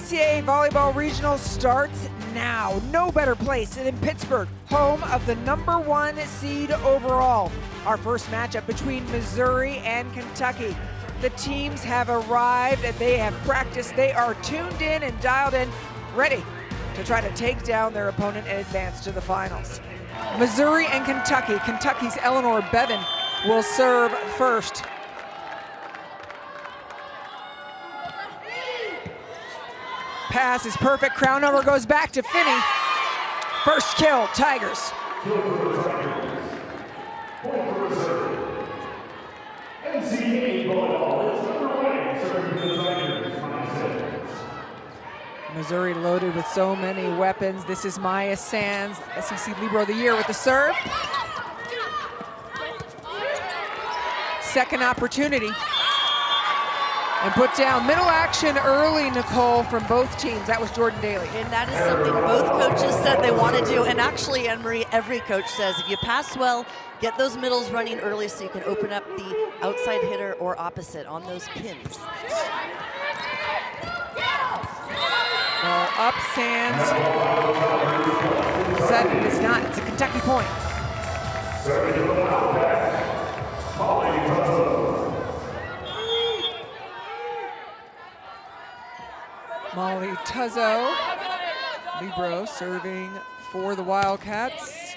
NCAA Volleyball Regional starts now. No better place than Pittsburgh, home of the #1 seed overall. Our first matchup between Missouri and Kentucky. The teams have arrived and they have practiced. They are tuned in and dialed in, ready to try to take down their opponent and advance to the finals. Missouri and Kentucky. Kentucky's Eleanor Bevan will serve first. Pass is perfect. Crown over goes back to Finney. First kill, Tigers. NCAA volleyball is underway, serving the Tigers. Missouri loaded with so many weapons. This is Maya Sands, SEC Libero of the Year with the serve. Second opportunity. And put down middle action early, Nicole, from both teams. That was Jordan Daly. And that is something both coaches said they want to do. And actually, Anne-Marie, every coach says if you pass well, get those middles running early so you can open up the outside hitter or opposite on those pins. Ball up, Sands. Sutton is not. It's a Kentucky point. Molly Tuzzo, Libero, serving for the Wildcats.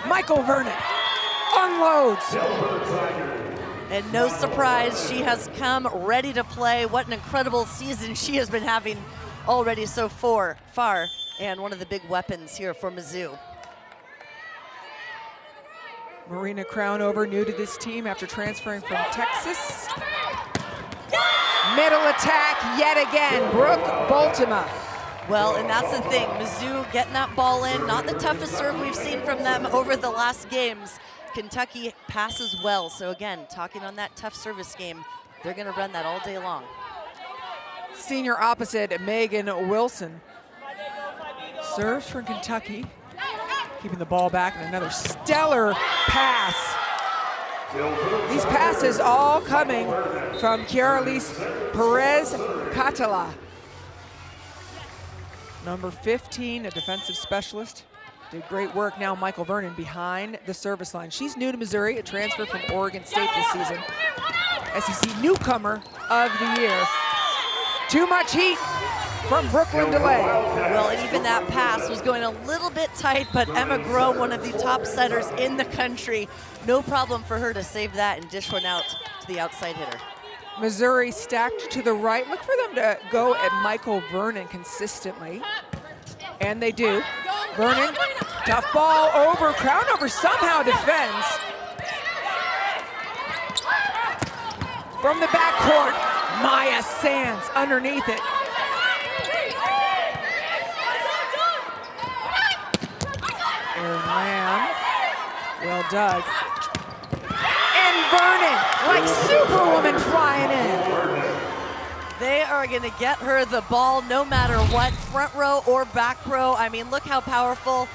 Michael Vernon unloads. And no surprise, she has come ready to play. What an incredible season she has been having already so far. And one of the big weapons here for Mizzou. Marina Crownover, new to this team after transferring from Texas. Middle attack yet again, Brooke Baltima. Well, and that's the thing, Mizzou getting that ball in, not the toughest serve we've seen from them over the last games. Kentucky passes well, so again, talking on that tough service game, they're gonna run that all day long. Senior opposite, Megan Wilson. Serves for Kentucky, keeping the ball back, and another stellar pass. These passes all coming from Chiara-Lise Perez-Catala. Number 15, a defensive specialist. Did great work. Now Michael Vernon behind the service line. She's new to Missouri, a transfer from Oregon State this season. SEC newcomer of the year. Too much heat from Brooklyn DeLay. Well, and even that pass was going a little bit tight, but Emma Groh, one of the top setters in the country, no problem for her to save that and dish one out to the outside hitter. Missouri stacked to the right. Look for them to go at Michael Vernon consistently. And they do. Vernon, tough ball over. Crownover somehow defends. From the backcourt, Maya Sands underneath it. Aaron Lamb, well dug. And Vernon, like Superwoman flying in. They are gonna get her the ball no matter what, front row or back row. I mean, look how powerful.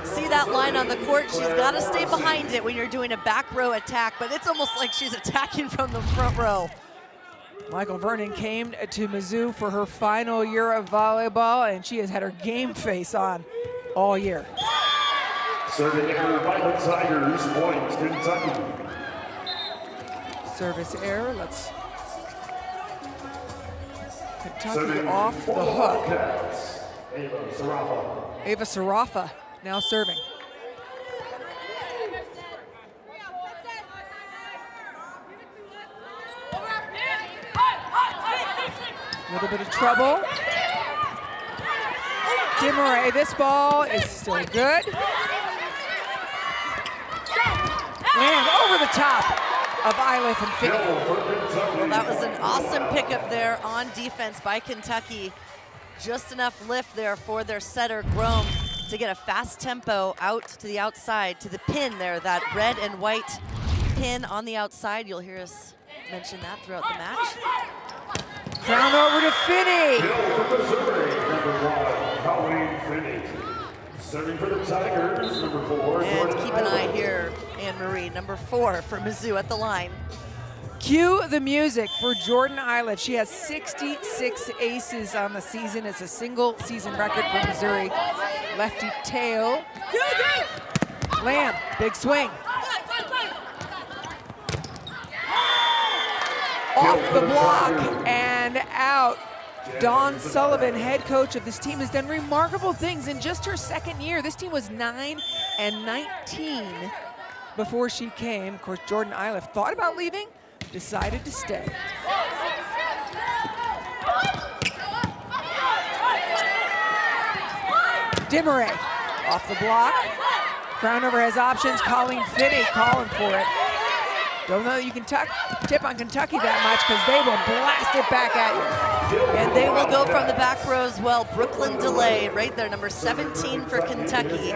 See that line on the court? She's gotta stay behind it when you're doing a back row attack, but it's almost like she's attacking from the front row. Michael Vernon came to Mizzou for her final year of volleyball, and she has had her game face on all year. Serving error by the Tigers, point Kentucky. Service error, let's Kentucky off the hook. Ava Sarafa now serving. A little bit of trouble. Dimare, this ball is still good. And over the top of Eilif and Finney. Well, that was an awesome pickup there on defense by Kentucky. Just enough lift there for their setter, Grom, to get a fast tempo out to the outside, to the pin there, that red and white pin on the outside. You'll hear us mention that throughout the match. Down over to Finney. Serving for the Tigers, number 4. And keep an eye here, Anne-Marie, number 4 for Mizzou at the line. Cue the music for Jordan Iliff. She has 66 aces on the season. It's a single season record for Missouri. Lefty tail. Lamb, big swing. Off the block and out. Dawn Sullivan, head coach of this team, has done remarkable things in just her second year. This team was 9-19 before she came. Of course, Jordan Iliff thought about leaving, decided to stay. Dimmeray off the block. Crownover has options. Colleen Finney calling for it. Don't know that you can tip on Kentucky that much because they will blast it back at you. And they will go from the back row as well. Brooklyn DeLay right there, number 17 for Kentucky.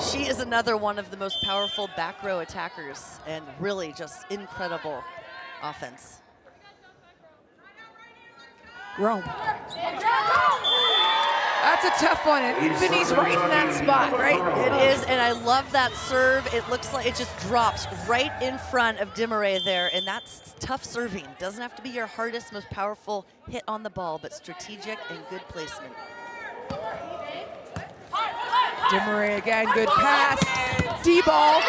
She is another one of the most powerful back row attackers and really just incredible offense. Rome. That's a tough one, and Finney's right in that spot, right? It is, and I love that serve. It looks like it just drops right in front of Dimmeray there, and that's tough serving. Doesn't have to be your hardest, most powerful hit on the ball, but strategic and good placement. Dimmeray again, good pass. D-ball.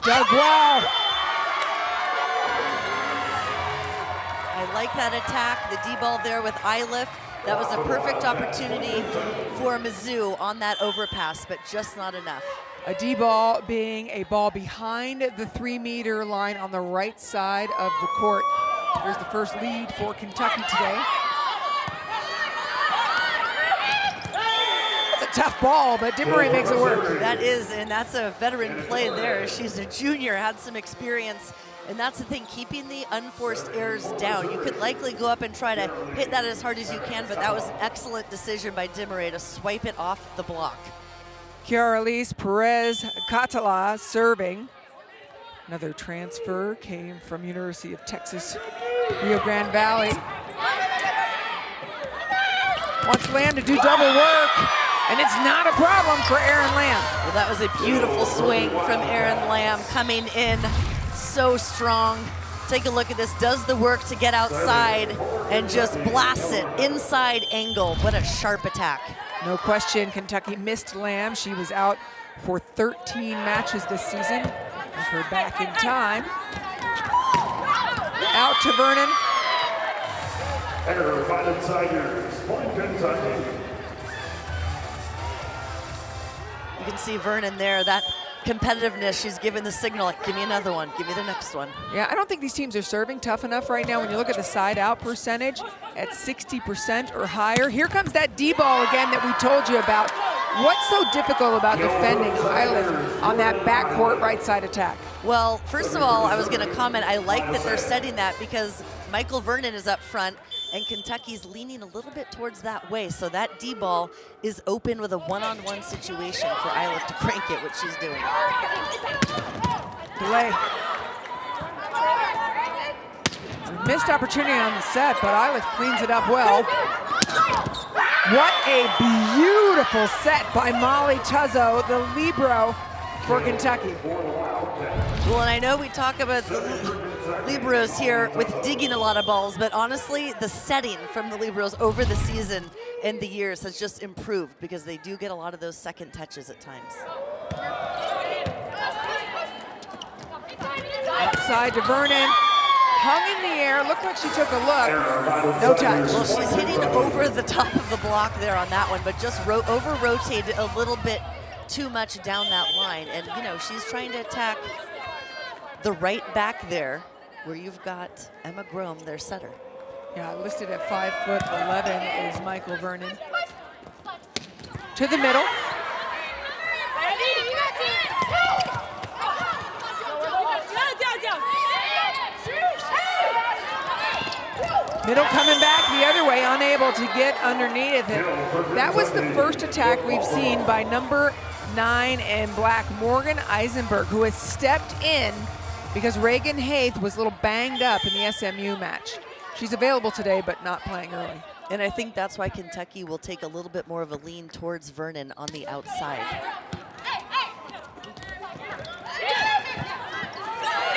Dug well. I like that attack, the D-ball there with Iliff. That was a perfect opportunity for Mizzou on that overpass, but just not enough. A D-ball being a ball behind the 3-meter line on the right side of the court. Here's the first lead for Kentucky today. It's a tough ball, but Dimmeray makes it work. That is, and that's a veteran play there. She's a junior, had some experience. And that's the thing, keeping the unforced errors down. You could likely go up and try to hit that as hard as you can, but that was an excellent decision by Dimmeray to swipe it off the block. Chiara-Elise Perez-Catala serving. Another transfer came from University of Texas, Rio Grande Valley. Wants Lamb to do double work, and it's not a problem for Erin Lamb. Well, that was a beautiful swing from Erin Lamb coming in so strong. Take a look at this, does the work to get outside and just blasts it inside angle. What a sharp attack. No question, Kentucky missed Lamb. She was out for 13 matches this season. With her back in time. Out to Vernon. Error by the Tigers, point Kentucky. You can see Vernon there, that competitiveness, she's given the signal, like, give me another one, give me the next one. Yeah, I don't think these teams are serving tough enough right now. When you look at the side out percentage at 60% or higher. Here comes that D-ball again that we told you about. What's so difficult about defending Iliff on that backcourt right side attack? Well, first of all, I was gonna comment, I like that they're setting that because Michael Vernon is up front and Kentucky's leaning a little bit towards that way. So that D-ball is open with a one-on-one situation for Iliff to crank it, what she's doing. Delay. Missed opportunity on the set, but Iliff cleans it up well. What a beautiful set by Molly Tuzzo, the libero for Kentucky. Well, and I know we talk about the liberos here with digging a lot of balls, but honestly, the setting from the liberos over the season and the years has just improved because they do get a lot of those second touches at times. Outside to Vernon, hung in the air, looked like she took a look, no touch. Well, she's hitting over the top of the block there on that one, but just over-rotated a little bit too much down that line. And, you know, she's trying to attack the right back there where you've got Emma Grome, their setter. Yeah, listed at 5'11" is Michael Vernon. To the middle. Middle coming back the other way, unable to get underneath it. That was the first attack we've seen by number 9 in black, Morgan Eisenberg, who has stepped in because Reagan Haith was a little banged up in the SMU match. She's available today, but not playing early. And I think that's why Kentucky will take a little bit more of a lean towards Vernon on the outside.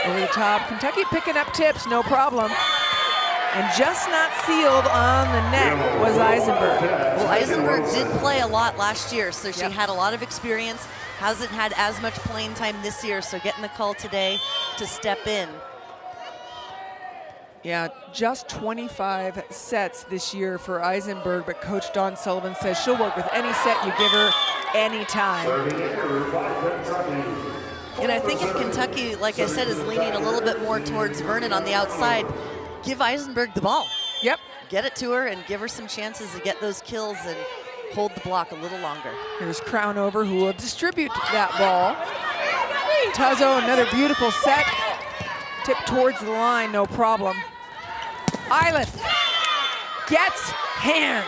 Over the top, Kentucky picking up tips, no problem. And just not sealed on the net was Eisenberg. Well, Eisenberg did play a lot last year, so she Yep. had a lot of experience, hasn't had as much playing time this year, so getting the call today to step in. Yeah, just 25 sets this year for Eisenberg, but Coach Dawn Sullivan says she'll work with any set you give her anytime. And I think if Kentucky, like I said, is leaning a little bit more towards Vernon on the outside, give Eisenberg the ball. Yep. Get it to her and give her some chances to get those kills and hold the block a little longer. Here's Crownover, who will distribute that ball. Tuzzo, another beautiful set. Tip towards the line, no problem. Eilif gets hands.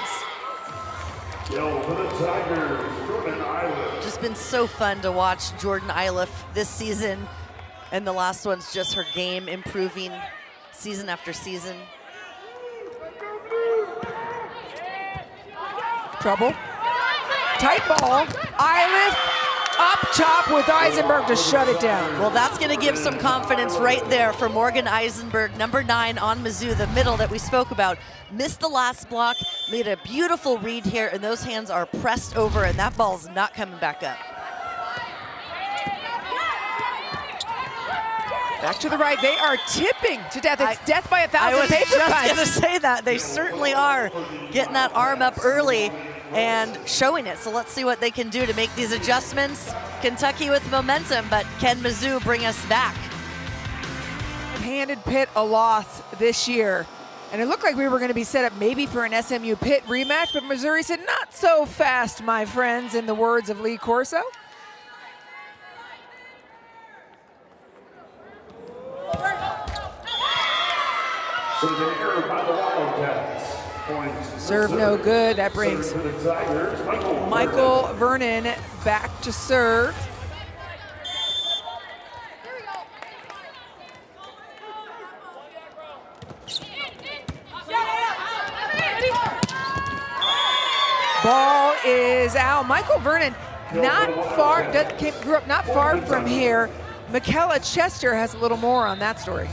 Just been so fun to watch Jordan Eilif this season, and the last one's just her game improving season after season. Trouble. Tight ball. Eilif up top with Eisenberg to shut it down. Well, that's going to give some confidence right there for Morgan Eisenberg, number 9 on Mizzou, the middle that we spoke about. Missed the last block, made a beautiful read here, and those hands are pressed over, and that ball's not coming back up. Back to the right, they are tipping to death. It's death by 1,000 I was paper just cuts. going to say that. They certainly are getting that arm up early and showing it. So let's see what they can do to make these adjustments. Kentucky with momentum, but can Mizzou bring us back? Handed Pitt a loss this year. And it looked like we were going to be set up maybe for an SMU Pitt rematch, but Missouri said, not so fast, my friends, in the words of Lee Corso. Serve no good. That brings Michael Vernon back to serve. Ball is out. Michael Vernon, not far, grew up not far from here. Michaela Chester has a little more on that story.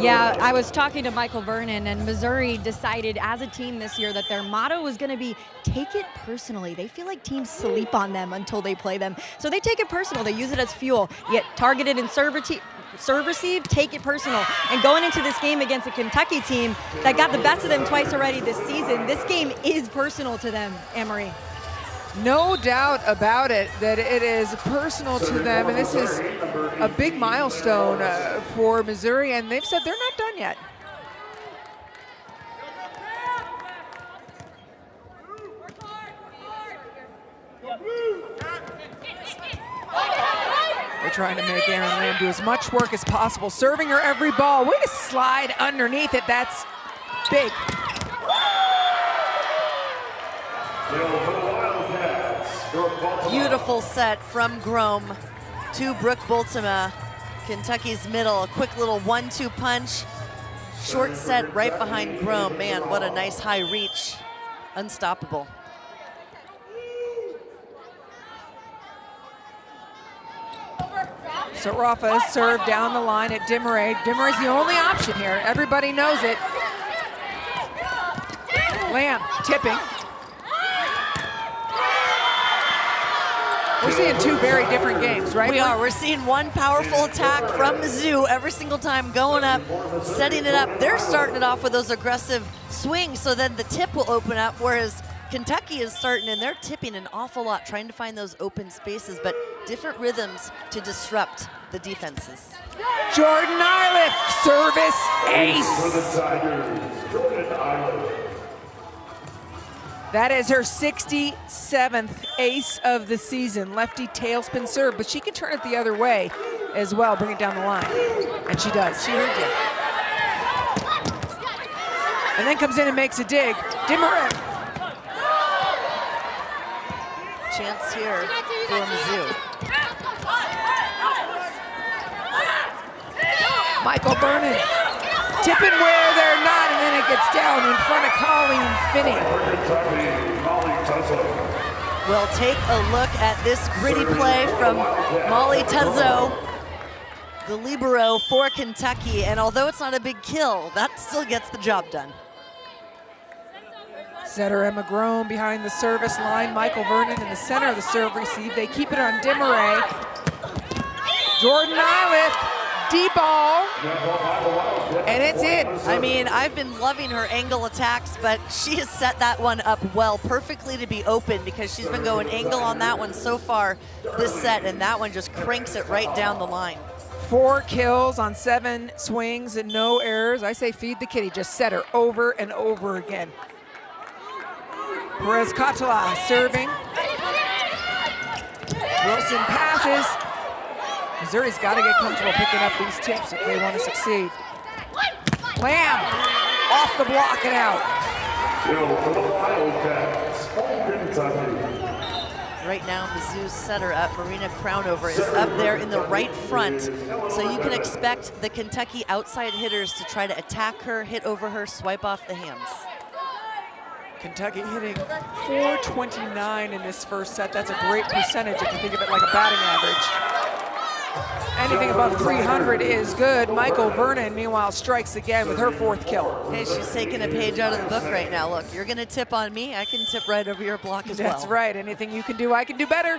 Yeah, I was talking to Michael Vernon, and Missouri decided as a team this year that their motto was going to be take it personally. They feel like teams sleep on them until they play them. So they take it personal. They use it as fuel. You get targeted and serve receive, take it personal. And going into this game against a Kentucky team that got the best of them twice already this season, this game is personal to them, Anne-Marie. No doubt about it that it is personal to them, and this is a big milestone for Missouri, and they've said they're not done yet. They're trying to make Aaron Lamb do as much work as possible, serving her every ball. Way to slide underneath it. That's big. Beautiful set from Grom to Brooke Bultema, Kentucky's middle. A quick little 1-2 punch. Short set right behind Grom. Man, what a nice high reach. Unstoppable. So Rafa is served down the line at Dimmeray. Dimmeray's the only option here. Everybody knows it. Lamb tipping. We're seeing two very different games, right? We are. We're seeing one powerful attack from Mizzou every single time, going up, setting it up. They're starting it off with those aggressive swings, so then the tip will open up, whereas Kentucky is starting, and they're tipping an awful lot, trying to find those open spaces, but different rhythms to disrupt the defenses. Jordan Eilif, service ace. For the Tigers, Jordan Eilif. That is her 67th ace of the season. Lefty tailspin serve, but she can turn it the other way as well, bring it down the line. And she does. She heard you. And then comes in and makes a dig. Dimmeray. Chance here for Mizzou. Michael Vernon tipping where they're not, and then it gets down in front of Colleen Finney. We'll take a look at this gritty play from Molly Tuzzo. the libero for Kentucky, and although it's not a big kill, that still gets the job done. Setter Emma Grome behind the service line. Michael Vernon in the center of the serve receive. They keep it on Dimmeray. Jordan Iliff, deep ball, and it's in. I mean, I've been loving her angle attacks, but she has set that one up well, perfectly to be open, because she's been going angle on that one so far this set, and that one just cranks it right down the line. 4 kills on 7 swings and no errors. I say feed the kitty, just set her over and over again. Perez Catala serving. Wilson passes. Missouri's got to get comfortable picking up these tips if they want to succeed. Lamb off the block and out. Right now, Mizzou's setter up, Marina Crownover, is up there in the right front. So you can expect the Kentucky outside hitters to try to attack her, hit over her, swipe off the hands. Kentucky hitting .429 in this first set. That's a great percentage if you think of it like a batting average. Anything above 300 is good. Michael Vernon, meanwhile, strikes again with her 4th kill. Okay, she's taking a page out of the book right now. Look, you're gonna tip on me, I can tip right over your block as well. That's right, anything you can do, I can do better.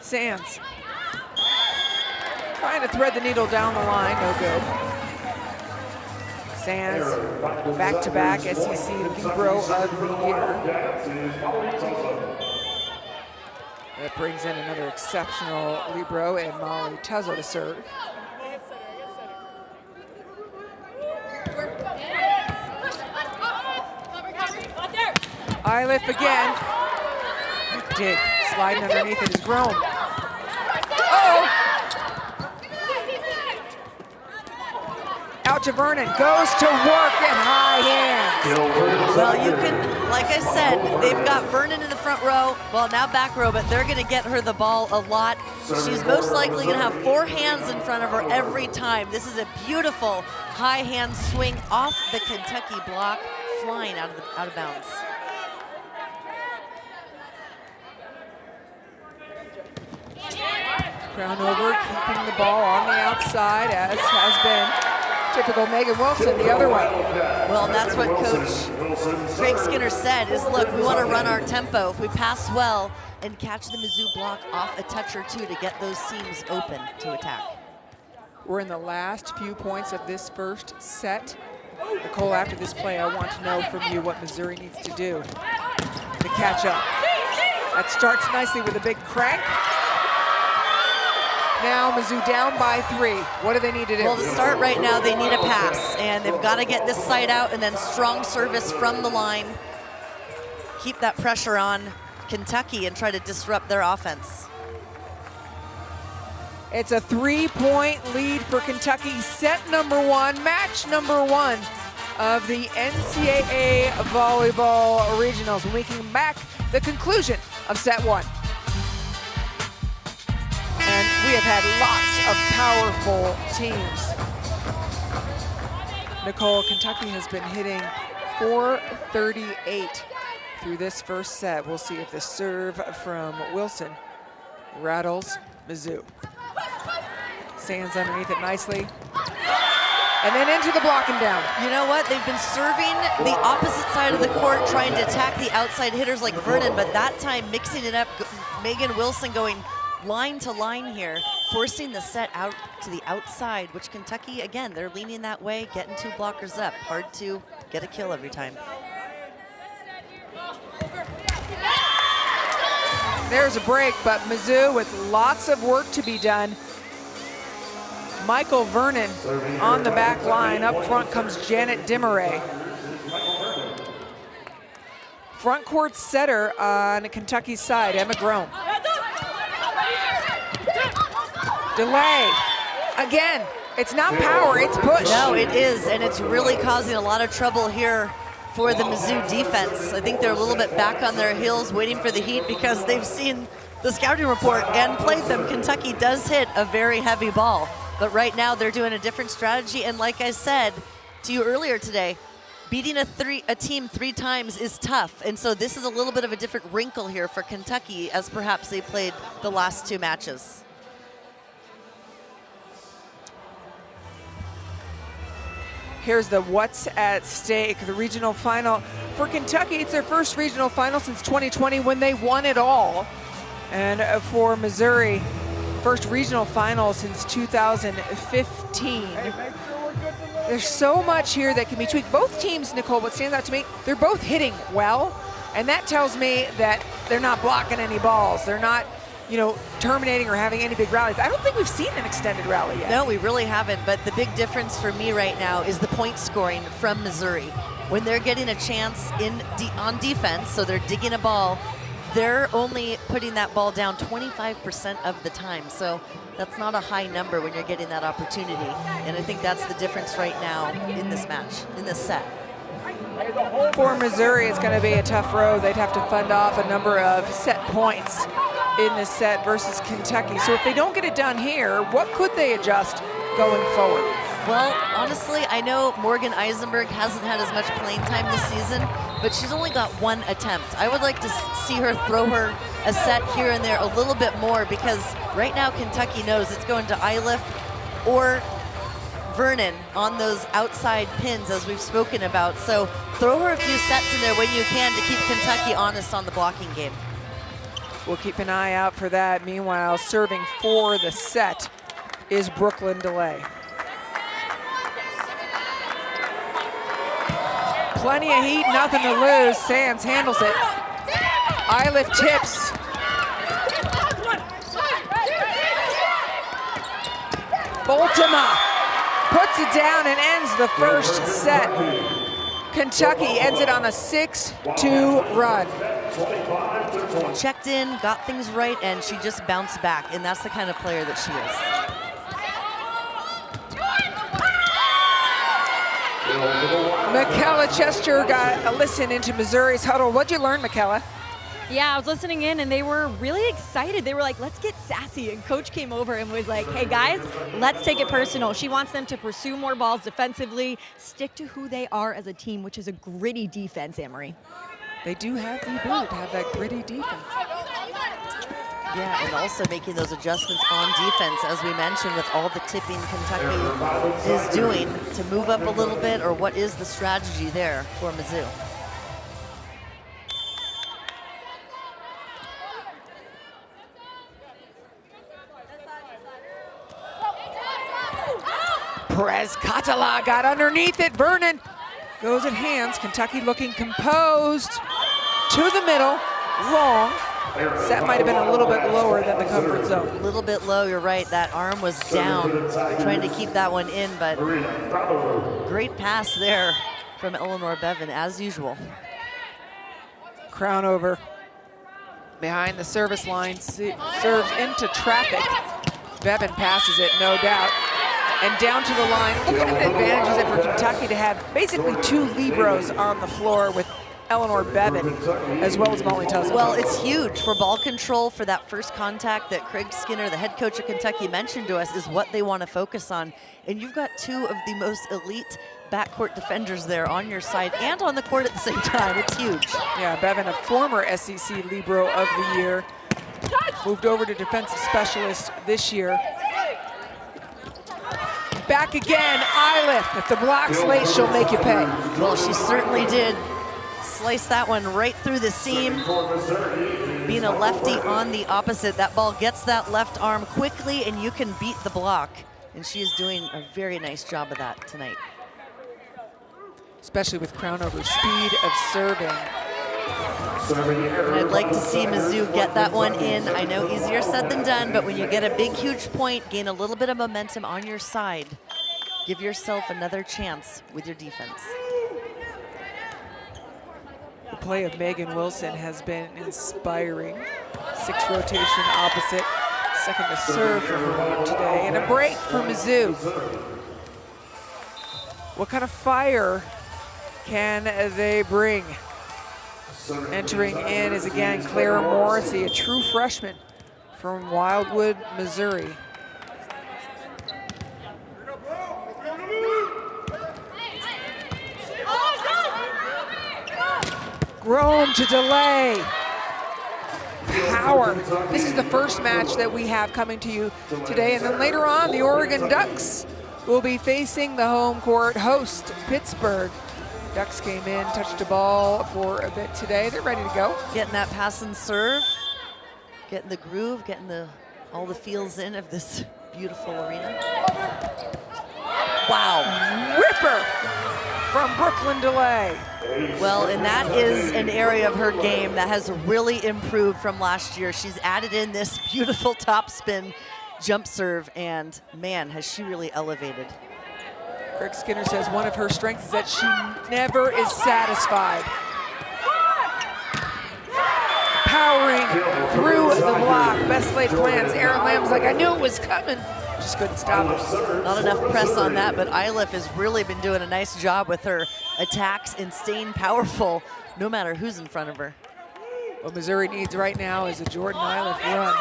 Sands. Trying to thread the needle down the line, no good. Sands, back-to-back SEC Libero of the Year. That brings in another exceptional Libero and Molly Tuzzo to serve. Iliff again. Good dig, sliding underneath it is Grome. Uh-oh! Out to Vernon, goes to work in high hands. Well, you can, like I said, they've got Vernon in the front row, well, now back row, but they're gonna get her the ball a lot. She's most likely gonna have 4 hands in front of her every time. This is a beautiful high hand swing off the Kentucky block, flying out of bounds. Crownover keeping the ball on the outside, as has been typical Megan Wilson the other way. Well, and that's what Coach Craig Skinner said, is look, we want to run our tempo. If we pass well and catch the Mizzou block off a touch or two to get those seams open to attack. We're in the last few points of this first set. Nicole, after this play, I want to know from you what Missouri needs to do to catch up. That starts nicely with a big crank. Now Mizzou down by 3. What do they need to do? Well, to start right now, they need a pass, and they've got to get this side out and then strong service from the line. Keep that pressure on Kentucky and try to disrupt their offense. It's a 3-point lead for Kentucky. Set number 1, match number 1 of the NCAA Volleyball Regionals. When we come back, the conclusion of set 1. And we have had lots of powerful teams. Nicole, Kentucky has been hitting .438 through this first set. We'll see if the serve from Wilson rattles Mizzou. Sands underneath it nicely. And then into the block and down. You know what? They've been serving the opposite side of the court, trying to attack the outside hitters like Vernon, but that time mixing it up, Megan Wilson going line to line here, forcing the set out to the outside, which Kentucky, again, they're leaning that way, getting 2 blockers up. Hard to get a kill every time. There's a break, but Mizzou with lots of work to be done. Michael Vernon on the back line. Up front comes Janet Dimmeray. Front court setter on Kentucky's side, Emma Grome. Delay. Again, it's not power, it's push. No, it is, and it's really causing a lot of trouble here for the Mizzou defense. I think they're a little bit back on their heels waiting for the heat because they've seen the scouting report and played them. Kentucky does hit a very heavy ball, but right now they're doing a different strategy, and like I said to you earlier today, beating a team 3 times is tough, and so this is a little bit of a different wrinkle here for Kentucky as perhaps they played the last 2 matches. Here's the what's at stake, the regional final. For Kentucky, it's their first regional final since 2020 when they won it all. And for Missouri, first regional final since 2015. There's so much here that can be tweaked. Both teams, Nicole, what stands out to me, they're both hitting well. And that tells me that they're not blocking any balls. They're not, you know, terminating or having any big rallies. I don't think we've seen an extended rally yet. No, we really haven't, but the big difference for me right now is the point scoring from Missouri. When they're getting a chance on defense, so they're digging a ball, they're only putting that ball down 25% of the time. So that's not a high number when you're getting that opportunity. And I think that's the difference right now in this match, in this set. For Missouri, it's going to be a tough road. They'd have to fund off a number of set points in this set versus Kentucky. So if they don't get it done here, what could they adjust going forward? Well, honestly, I know Morgan Eisenberg hasn't had as much playing time this season, but she's only got one attempt. I would like to see her throw her a set here and there a little bit more, because right now Kentucky knows it's going to Eiliff or Vernon on those outside pins, as we've spoken about. So throw her a few sets in there when you can to keep Kentucky honest on the blocking game. We'll keep an eye out for that. Meanwhile, serving for the set is Brooklyn DeLay. Plenty of heat, nothing to lose. Sands handles it. Eiliff tips. Boltema puts it down and ends the first set. Kentucky ends it on a 6-2 run. Checked in, got things right, and she just bounced back, and that's the kind of player that she is. Michaela Chester got a listen into Missouri's huddle. What'd you learn, Michaela? Yeah, I was listening in and they were really excited. They were like, let's get sassy. And coach came over and was like, hey guys, let's take it personal. She wants them to pursue more balls defensively, stick to who they are as a team, which is a gritty defense, Amory. They do have the ability to have that gritty defense. Yeah, and also making those adjustments on defense, as we mentioned, with all the tipping Kentucky is doing to move up a little bit, or what is the strategy there for Mizzou? Perez Catala got underneath it. Vernon goes in hands. Kentucky looking composed. To the middle, long. Set might have been a little bit lower than the comfort zone. A little bit low, you're right. That arm was down, trying to keep that one in, but great pass there from Eleanor Bevan, as usual. Crown over behind the service line, serves into traffic. Bevan passes it, no doubt. And down to the line. Look at the advantages it for Kentucky to have basically two Libros on the floor with Eleanor Bevan, as well as Molly Tussle. Well, it's huge for ball control, for that first contact that Craig Skinner, the head coach of Kentucky, mentioned to us is what they want to focus on. And you've got two of the most elite backcourt defenders there on your side and on the court at the same time. It's huge. Yeah, Bevan, a former SEC Libro of the year, moved over to defensive specialist this year. Back again, Eiliff. If the block's late, she'll make you pay. Well, she certainly did. Slice that one right through the seam. Being a lefty on the opposite, that ball gets that left arm quickly and you can beat the block. And she is doing a very nice job of that tonight. Especially with Crownover's speed of serving. And I'd like to see Mizzou get that one in. I know easier said than done, but when you get a big, huge point, gain a little bit of momentum on your side, give yourself another chance with your defense. The play of Megan Wilson has been inspiring. 6 rotation opposite, second to serve for her today, and a break for Mizzou. What kind of fire can they bring? Entering in is again Clara Morrissey, a true freshman from Wildwood, Missouri. Rome to delay. Power. This is the first match that we have coming to you today, and then later on the Oregon Ducks will be facing the home court host, Pittsburgh. Ducks came in, touched the ball for a bit today. They're ready to go. Getting that pass and serve, getting the groove, getting all the feels in of this beautiful arena. Wow. Ripper from Brooklyn Delay. Well, and that is an area of her game that has really improved from last year. She's added in this beautiful topspin jump serve, and man, has she really elevated. Greg Skinner says one of her strengths is that she never is satisfied. Powering through the block. Best laid plans. Aaron Lamb's like, I knew it was coming. Just couldn't stop it. Not enough press on that, but Iliff has really been doing a nice job with her attacks and staying powerful no matter who's in front of her. What Missouri needs right now is a Jordan Iliff run.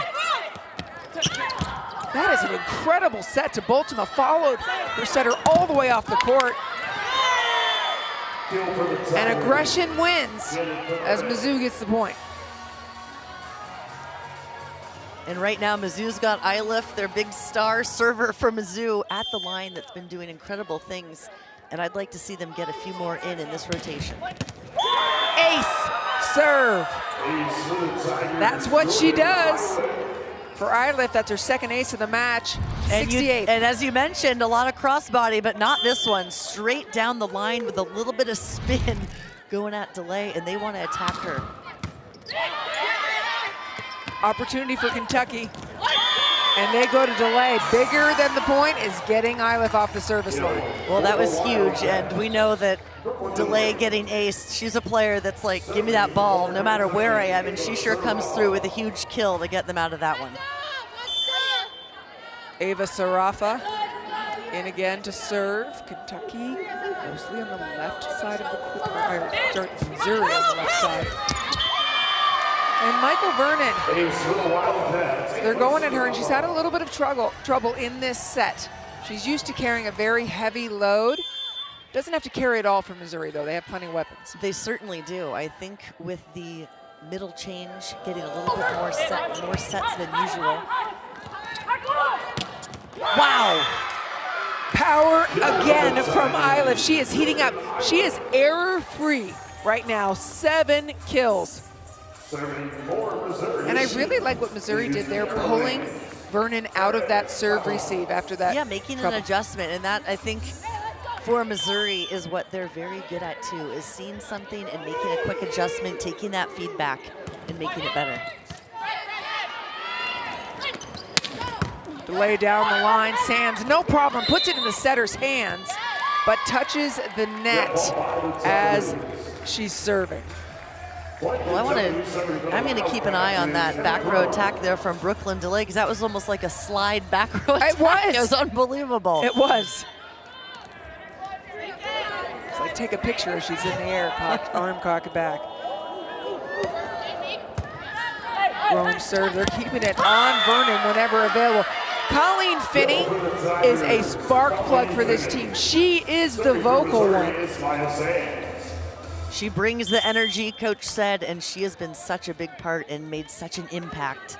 That is an incredible set to Bultema, followed her setter all the way off the court. And aggression wins as Mizzou gets the point. And right now, Mizzou's got Iliff, their big star server for Mizzou, at the line that's been doing incredible things. And I'd like to see them get a few more in this rotation. Ace serve. That's what she does. For Iliff, that's her second ace of the match, 68. And as you mentioned, a lot of crossbody, but not this one. Straight down the line with a little bit of spin going at Delay, and they want to attack her. Opportunity for Kentucky, and they go to Delay. Bigger than the point is getting Iliff off the service line. Well, that was huge, and we know that Delay getting aced, she's a player that's like, give me that ball no matter where I am, and she sure comes through with a huge kill to get them out of that one. Ava Sarafa in again to serve. Kentucky mostly on the left side of the court. Sorry, Missouri on the left side. And Michael Vernon, they're going at her, and she's had a little bit of trouble in this set. She's used to carrying a very heavy load. Doesn't have to carry it all for Missouri, though. They have plenty of weapons. They certainly do. I think with the middle change, getting a little bit more sets than usual. Wow. Power again from Iliff. She is heating up. She is error-free right now. 7 kills. And I really like what Missouri did there, pulling Vernon out of that serve receive after that. Yeah, making an adjustment, and that, I think, for Missouri is what they're very good at too, is seeing something and making a quick adjustment, taking that feedback and making it better. Delay down the line, Sands, no problem, puts it in the setter's hands, but touches the net as she's serving. Well, I'm going to keep an eye on that back row attack there from Brooklyn Delay, because that was almost like a slide back row attack. It was. It was unbelievable. It was. It's like take a picture as she's in the air, arm cocked back. Rome serve, they're keeping it on Vernon whenever available. Colleen Finney is a spark plug for this team. She is the vocal one. She brings the energy, Coach said, and she has been such a big part and made such an impact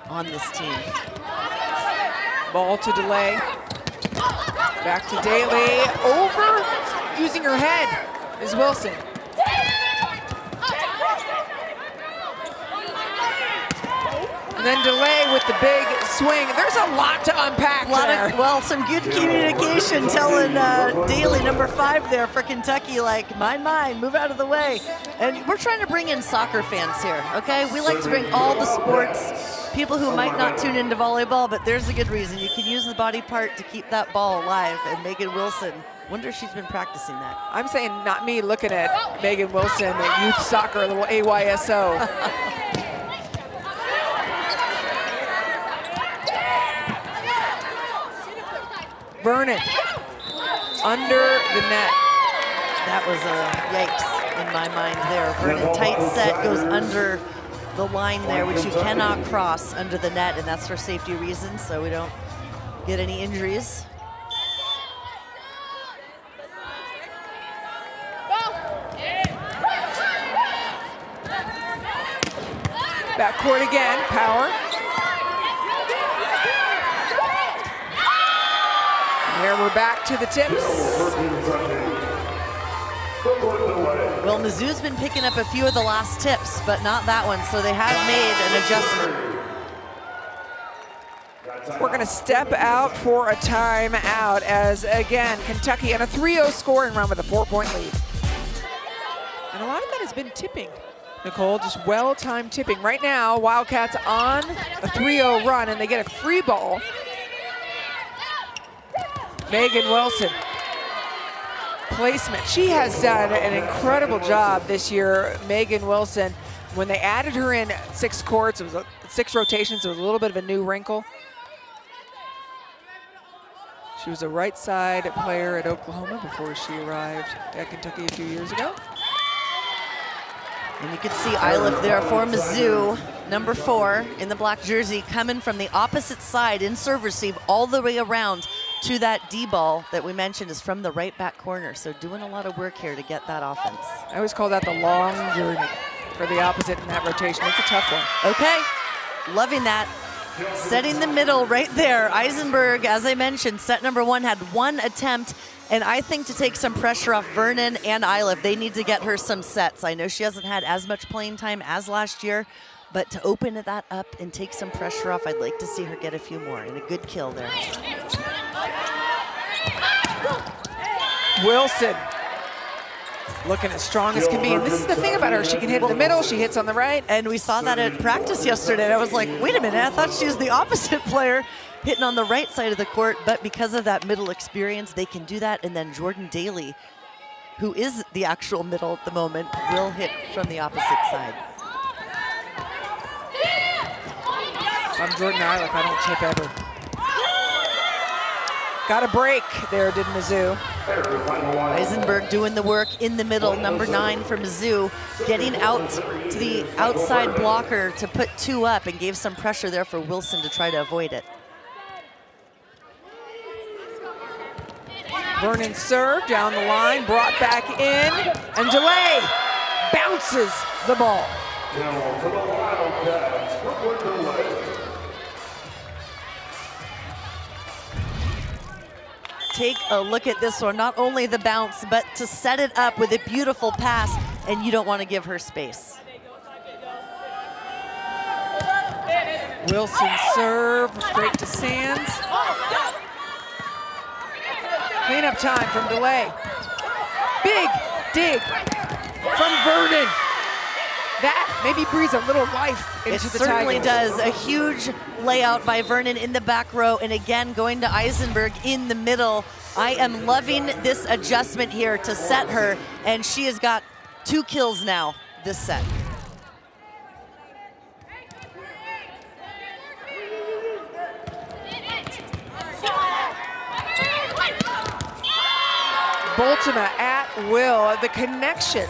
on this team. Ball to Delay. Back to Daly. Over, using her head, is Wilson. And then Delay with the big swing. There's a lot to unpack there. Well, some good communication telling Daly, number 5 there for Kentucky, like, mine, move out of the way. And we're trying to bring in soccer fans here, okay? We like to bring all the sports, people who might not tune into volleyball, but there's a good reason. You can use the body part to keep that ball alive, and Megan Wilson, wonder if she's been practicing that. I'm saying not me looking at Megan Wilson at youth soccer, a little AYSO. Vernon under the net. That was a yikes in my mind there. Vernon, tight set, goes under the line there, which you cannot cross under the net, and that's for safety reasons, so we don't get any injuries. Backcourt again, Power. Here we're back to the tips. Well, Mizzou's been picking up a few of the last tips, but not that one, so they have made an adjustment. We're going to step out for a timeout as, again, Kentucky on a 3-0 scoring run with a 4-point lead. And a lot of that has been tipping, Nicole, just well-timed tipping. Right now, Wildcats on a 3-0 run, and they get a free ball. Megan Wilson. Placement. She has done an incredible job this year, Megan Wilson. When they added her in 6 courts, it was 6 rotations, it was a little bit of a new wrinkle. She was a right side player at Oklahoma before she arrived at Kentucky a few years ago. And you can see Iliff there for Mizzou, number 4 in the black jersey, coming from the opposite side in serve receive all the way around to that D ball that we mentioned is from the right back corner. So doing a lot of work here to get that offense. I always call that the long journey for the opposite in that rotation. It's a tough one. Okay, loving that. Setting the middle right there. Eisenberg, as I mentioned, set number 1 had 1 attempt. And I think to take some pressure off Vernon and Iliff, they need to get her some sets. I know she hasn't had as much playing time as last year, but to open that up and take some pressure off, I'd like to see her get a few more. And a good kill there. Wilson, looking as strong as can be. And this is the thing about her. She can hit in the middle, she hits on the right. And we saw that at practice yesterday. And I was like, wait a minute, I thought she was the opposite player, hitting on the right side of the court, but because of that middle experience, they can do that. And then Jordan Daly, who is the actual middle at the moment, will hit from the opposite side. I'm Jordan Iliff, I don't tip ever. Got a break there, did Mizzou. Eisenberg doing the work in the middle, number 9 for Mizzou, getting out to the outside blocker to put 2 up and gave some pressure there for Wilson to try to avoid it. Vernon serve down the line, brought back in, and delay bounces the ball. Now for the Wildcats, Brooklyn delay. Take a look at this one, not only the bounce, but to set it up with a beautiful pass, and you don't want to give her space. Wilson serve, straight to Sands. Cleanup time from delay. Big dig from Vernon. That maybe breathes a little life into the Tigers. It certainly does. A huge layout by Vernon in the back row, and again going to Eisenberg in the middle. I am loving this adjustment here to set her, and she has got 2 kills now this set. Boltima at will. The connection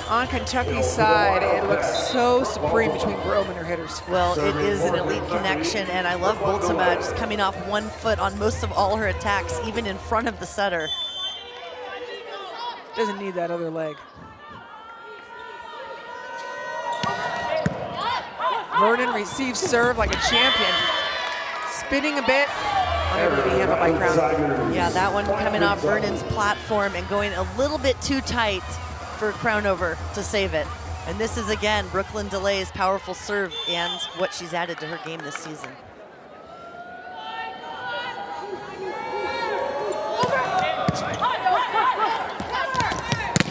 on Kentucky's side, it looks so supreme between Brome and her hitters. Well, it is an elite connection, and I love Boltima just coming off 1 foot on most of all her attacks, even in front of the setter. Doesn't need that other leg. Vernon receives serve like a champion. Spinning a bit, unable to be handled by Crown. Yeah, that one coming off Vernon's platform and going a little bit too tight for Crownover to save it. And this is, again, Brooklyn Delay's powerful serve and what she's added to her game this season.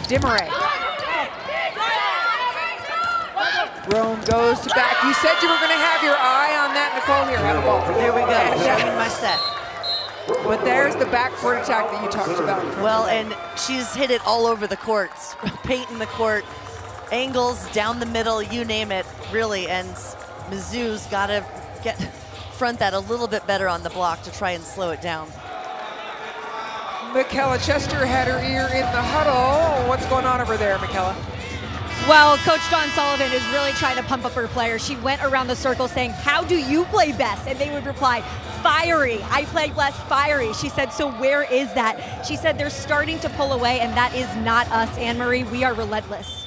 Dimmeray. Rome goes to back. You said you were going to have your eye on that, Nicole. Here, have a ball. There we go, showing my set. But there's the backcourt attack that you talked about. Well, and she's hit it all over the court, painting the court, angles down the middle, you name it, really. And Mizzou's got to front that a little bit better on the block to try and slow it down. Michaela Chester had her ear in the huddle. What's going on over there, Michaela? Well, Coach Dawn Sullivan is really trying to pump up her players. She went around the circle saying, how do you play best? And they would reply, fiery. I play best fiery. She said, so where is that? She said, they're starting to pull away, and that is not us, Anne-Marie. We are relentless.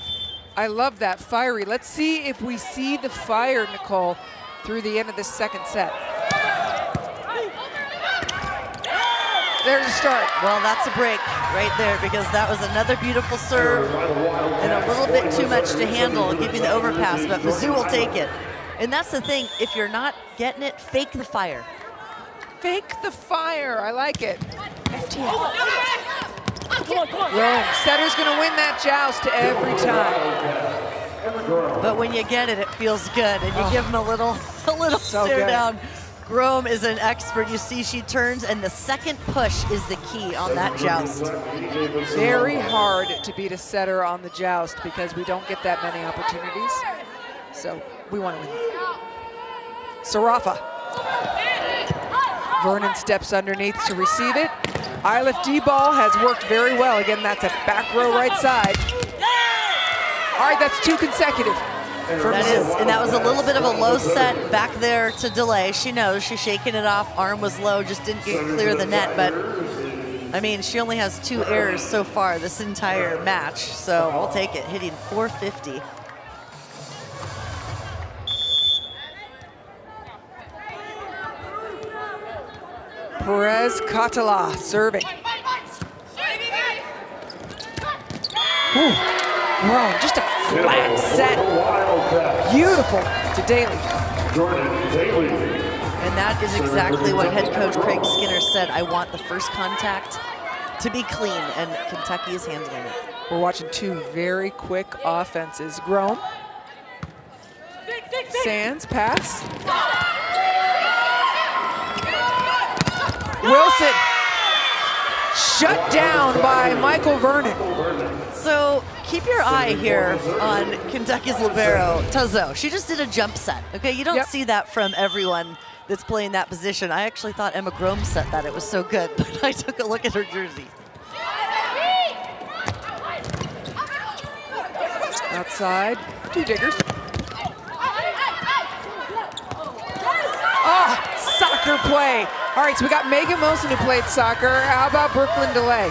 I love that, fiery. Let's see if we see the fire, Nicole, through the end of this second set. there's a start. Well, that's a break right there because that was another beautiful serve and a little bit too much to handle, giving the overpass, but Mizzou will take it. And that's the thing, if you're not getting it, fake the fire. Fake the fire, I like it. Rome, setter's gonna win that joust every time. But when you get it, it feels good, and you give them a little So stare good. down. Grome is an expert. You see she turns, and the second push is the key on that joust. Very hard to beat a setter on the joust because we don't get that many opportunities. So we want to win. Sarafa. Vernon steps underneath to receive it. Iliff D-ball has worked very well. Again, that's a back row right side. All right, that's 2 consecutive. That is, and that was a little bit of a low set back there to delay. She knows she's shaking it off. Arm was low, just didn't get clear the net. But I mean, she only has 2 errors so far this entire match. So we'll take it, hitting 450. Perez Catala serving. Ooh, Rome, just a flat set. Beautiful to Daly. And that is exactly what head coach Craig Skinner said. I want the first contact to be clean, and Kentucky is handling it. We're watching 2 very quick offenses. Grome. Sands, pass. Wilson. Shut down by Michael Vernon. So keep your eye here on Kentucky's libero, Tuzo. She just did a jump set, okay? You don't see that from everyone that's playing that position. I actually thought Emma Grome set that. It was so good, but I took a look at her jersey. Outside, 2 diggers. Oh, soccer play. All right, so we got Megan Wilson who played soccer. How about Brooklyn DeLay?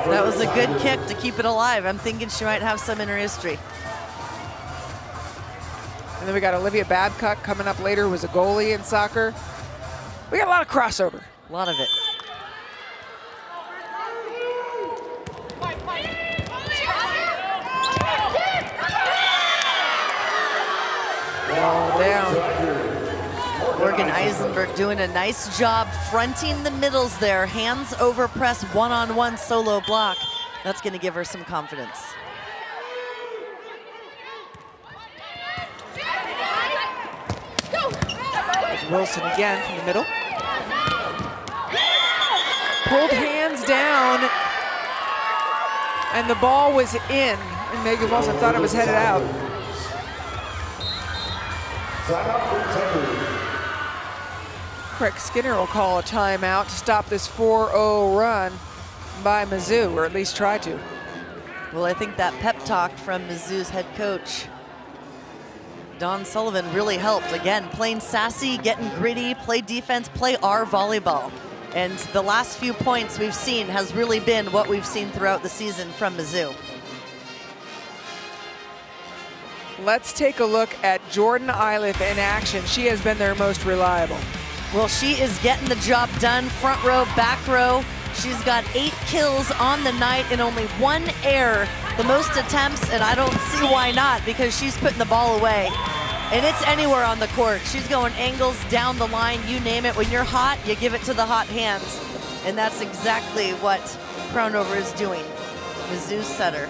That was a good kick to keep it alive. I'm thinking she might have some in her history. And then we got Olivia Babcock coming up later, who was a goalie in soccer. We got a lot of crossover. A lot of it. Ball down. Morgan Eisenberg doing a nice job fronting the middles there. Hands over press, one-on-one solo block. That's going to give her some confidence. There's Wilson again from the middle. Pulled hands down, and the ball was in. And Megan Wilson thought it was headed out. Craig Skinner will call a timeout to stop this 4-0 run by Mizzou, or at least try to. Well, I think that pep talk from Mizzou's head coach, Don Sullivan, really helped. Again, playing sassy, getting gritty, play defense, play our volleyball. And the last few points we've seen has really been what we've seen throughout the season from Mizzou. Let's take a look at Jordan Iliff in action. She has been their most reliable. Well, she is getting the job done, front row, back row. She's got 8 kills on the night and only 1 error, the most attempts, and I don't see why not, because she's putting the ball away. And it's anywhere on the court. She's going angles, down the line, you name it. When you're hot, you give it to the hot hands. And that's exactly what Crownover is doing. Mizzou's setter.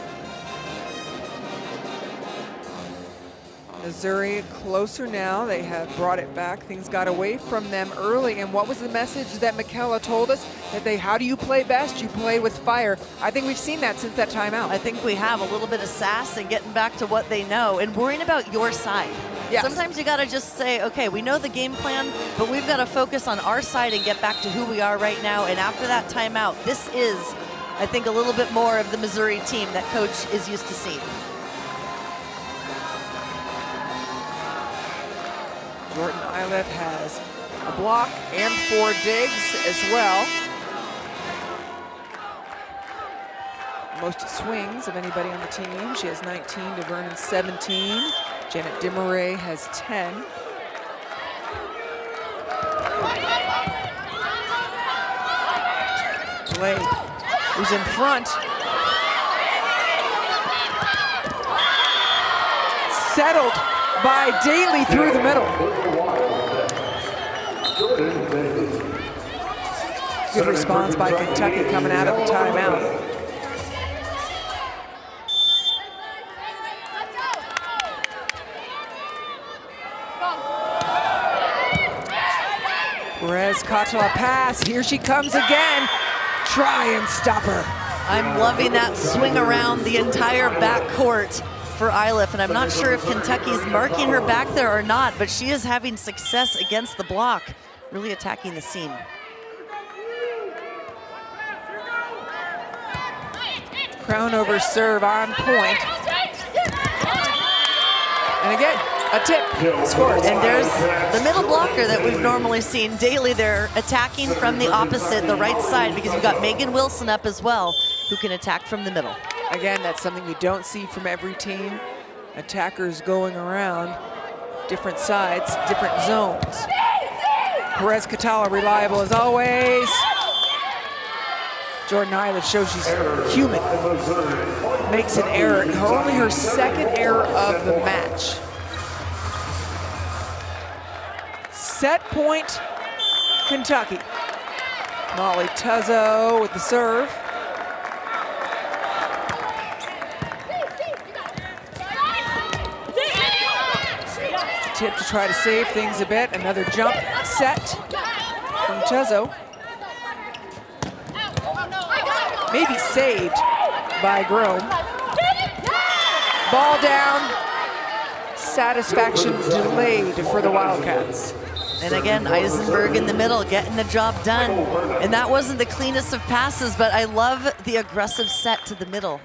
Missouri closer now. They have brought it back. Things got away from them early. And what was the message that McKella told us? That how do you play best? You play with fire. I think we've seen that since that timeout. I think we have a little bit of sass and getting back to what they know and worrying about your side. Yes. Sometimes you got to just say, okay, we know the game plan, but we've got to focus on our side and get back to who we are right now. And after that timeout, this is, I think, a little bit more of the Missouri team that Coach is used to seeing. Jordan Iliff has a block and 4 digs as well. Most swings of anybody on the team. She has 19 to Vernon's 17. Janet Dimmeray has 10. DeLay, who's in front. Settled by Daly through the middle. Good response by Kentucky coming out of the timeout. Perez Catala pass, here she comes again. Try and stop her. I'm loving that swing around the entire backcourt for Iliff, and I'm not sure if Kentucky's marking her back there or not, but she is having success against the block, really attacking the seam. Crown over serve on point. And again, a tip, scores. And there's the middle blocker that we've normally seen. Daly there attacking from the opposite, the right side, because you've got Megan Wilson up as well, who can attack from the middle. Again, that's something you don't see from every team. Attackers going around different sides, different zones. Perez Catala reliable as always. Jordan Iliff shows she's human. Makes an error, only her second error of the match. Set point, Kentucky. Molly Tuzzo with the serve. Tip to try to save things a bit. Another jump set from Tuzzo. Maybe saved by Grome. Ball down. Satisfaction delayed for the Wildcats. And again, Eisenberg in the middle, getting the job done. And that wasn't the cleanest of passes, but I love the aggressive set to the middle.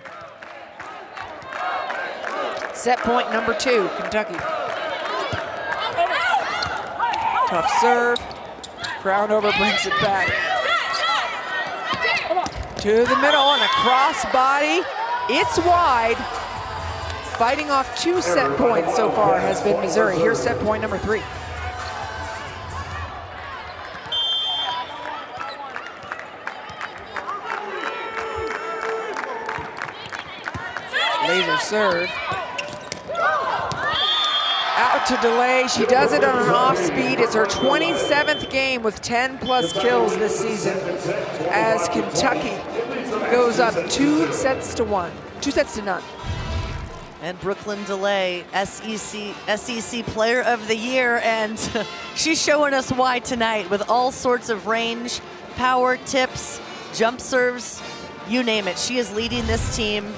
Set point number 2, Kentucky. Tough serve. Crown over brings it back. To the middle and a cross body. It's wide. Fighting off 2 set points so far has been Missouri. Here's set point number 3. Laser serve. Out to DeLay. She does it on an off speed. It's her 27th game with 10+ kills this season as Kentucky goes up 2 sets to none. And Brooklyn DeLay, SEC Player of the Year, and she's showing us why tonight with all sorts of range, power, tips, jump serves, you name it. She is leading this team.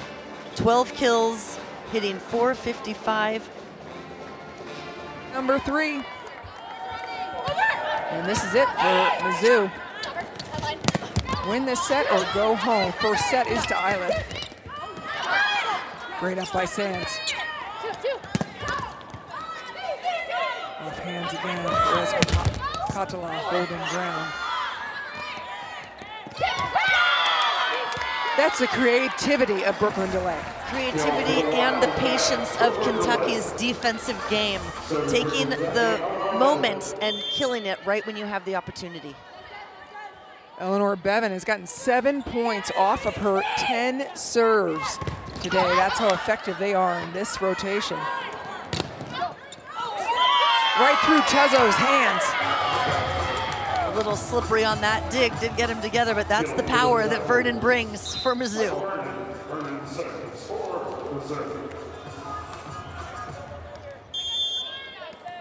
12 kills, hitting .455. Number 3. And this is it for Mizzou. Win this set or go home. First set is to Iliff. Great up by Sands. Off hands again. Perez Catala holding ground. That's the creativity of Brooklyn DeLay. Creativity and the patience of Kentucky's defensive game. Taking the moment and killing it right when you have the opportunity. Eleanor Bevan has gotten 7 points off of her 10 serves today. That's how effective they are in this rotation. Right through Tuzzo's hands. A little slippery on that dig, did get him together, but that's the power that Vernon brings for Mizzou.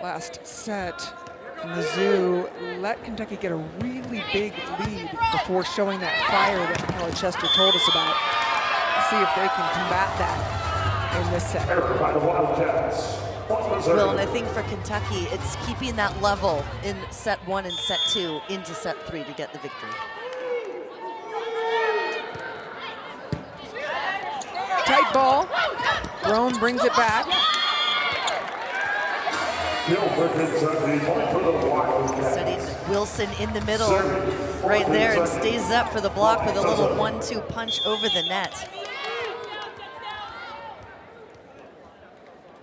Last set, Mizzou let Kentucky get a really big lead before showing that fire that Howard Chester told us about. Let's see if they can combat that in this set. Well, and I think for Kentucky, it's keeping that level in set 1 and set 2 into set 3 to get the victory. Tight ball. Grome brings it back. Setting Wilson in the middle right there and stays up for the block with a little 1-2 punch over the net.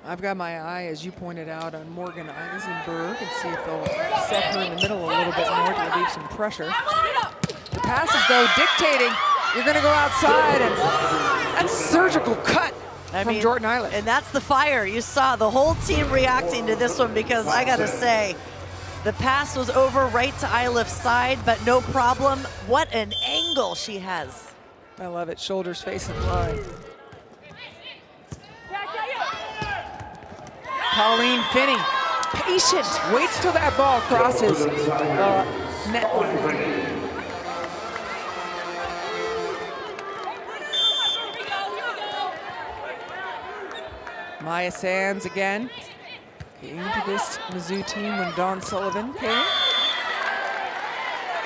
I've got my eye, as you pointed out, on Morgan Eisenberg and see if they'll set her in the middle a little bit more to relieve some pressure. The passes, though, dictating you're going to go outside, and that's surgical cut from Jordan Eiliff. And that's the fire. You saw the whole team reacting to this one, because I got to say, the pass was over right to Eiliff's side, but no problem. What an angle she has. I love it. Shoulders facing line. Colleen Finney, patient, waits till that ball crosses net line. Maya Sands again, getting into this Mizzou team when Dawn Sullivan came.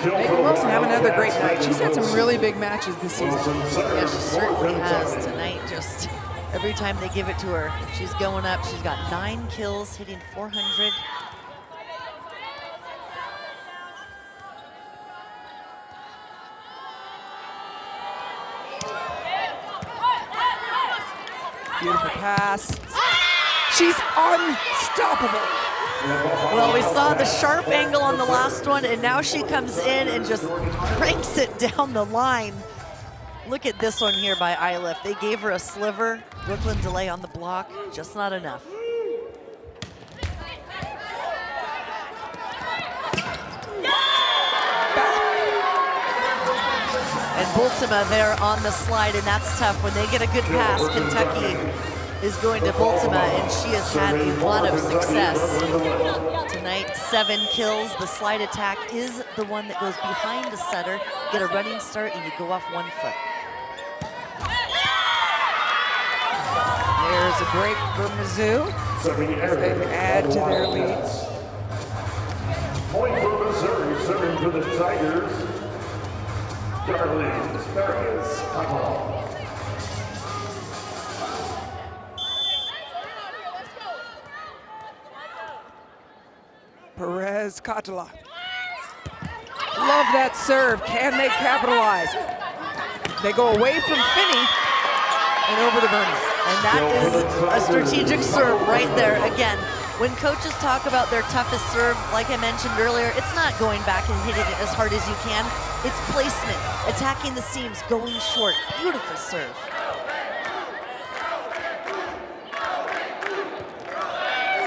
Megan Wilson having another great night. She's had some really big matches this season. Yeah, she certainly has tonight. Just every time they give it to her, she's going up. She's got 9 kills, hitting 400. Beautiful pass. She's unstoppable. Well, we saw the sharp angle on the last one, and now she comes in and just cranks it down the line. Look at this one here by Eiliff. They gave her a sliver. Brooklyn delay on the block, just not enough. And Bultema there on the slide, and that's tough. When they get a good pass, Kentucky is going to Bultema, and she has had a lot of success. Tonight, 7 kills. The slide attack is the one that goes behind the setter. Get a running start, and you go off 1 foot. There's a break for Mizzou. They add to their lead. Point for Missouri, serving for the Tigers. Darlene Perez-Cottle. Perez-Cottle. Love that serve. Can they capitalize? They go away from Finney and over to Vernon. And that is a strategic serve right there. Again, when coaches talk about their toughest serve, like I mentioned earlier, it's not going back and hitting it as hard as you can. It's placement, attacking the seams, going short. Beautiful serve.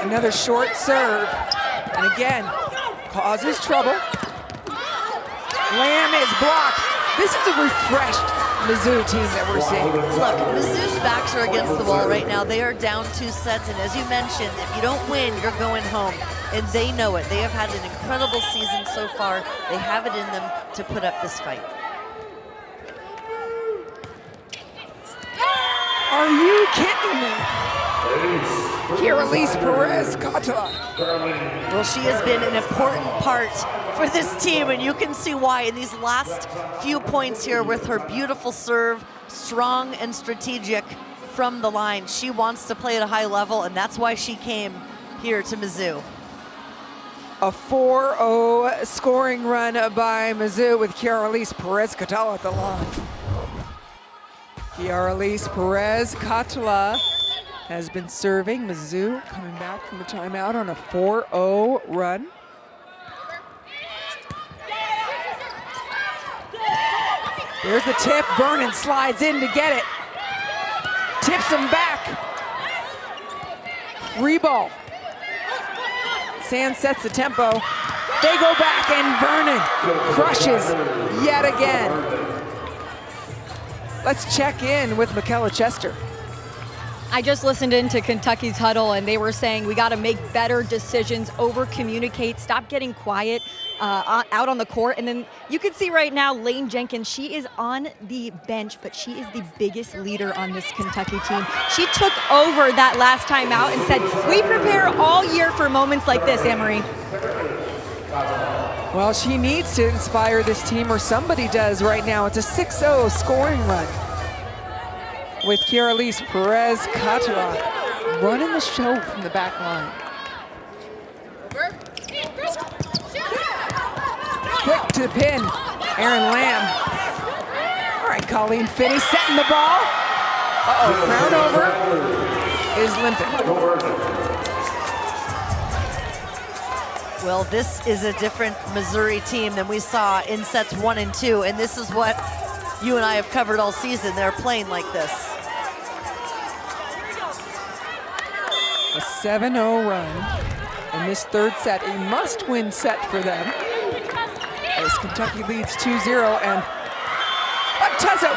Another short serve. And again, causes trouble. Lamb is blocked. This is a refreshed Mizzou team that we're seeing. Look, Mizzou's backs are against the wall right now. They are down 2 sets, and as you mentioned, if you don't win, you're going home. And they know it. They have had an incredible season so far. They have it in them to put up this fight. Are you kidding me? Kiralise Perez-Cottle. Well, she has been an important part for this team, and you can see why in these last few points here with her beautiful serve, strong and strategic from the line. She wants to play at a high level, and that's why she came here to Mizzou. A 4-0 scoring run by Mizzou with Kiralise Perez-Cottle at the line. Kiralise Perez-Cottle has been serving. Mizzou coming back from the timeout on a 4-0 run. There's the tip. Vernon slides in to get it. Tips him back. Free ball. Sands sets the tempo. They go back, and Vernon crushes yet again. Let's check in with Michaela Chester. I just listened into Kentucky's huddle, and they were saying we got to make better decisions, over-communicate, stop getting quiet out on the court. And then you can see right now Lane Jenkins, she is on the bench, but she is the biggest leader on this Kentucky team. She took over that last time out and said, we prepare all year for moments like this, Anne-Marie. Well, she needs to inspire this team, or somebody does right now. It's a 6-0 scoring run with Kiralise Perez-Cottle running the show from the back line. Quick to the pin, Aaron Lamb. All right, Colleen Finney setting the ball. Uh-oh, crown over is limping. Well, this is a different Missouri team than we saw in sets 1 and 2, and this is what you and I have covered all season. They're playing like this. A 7-0 run in this third set, a must-win set for them. As Kentucky leads 2-0, and Tuzzo,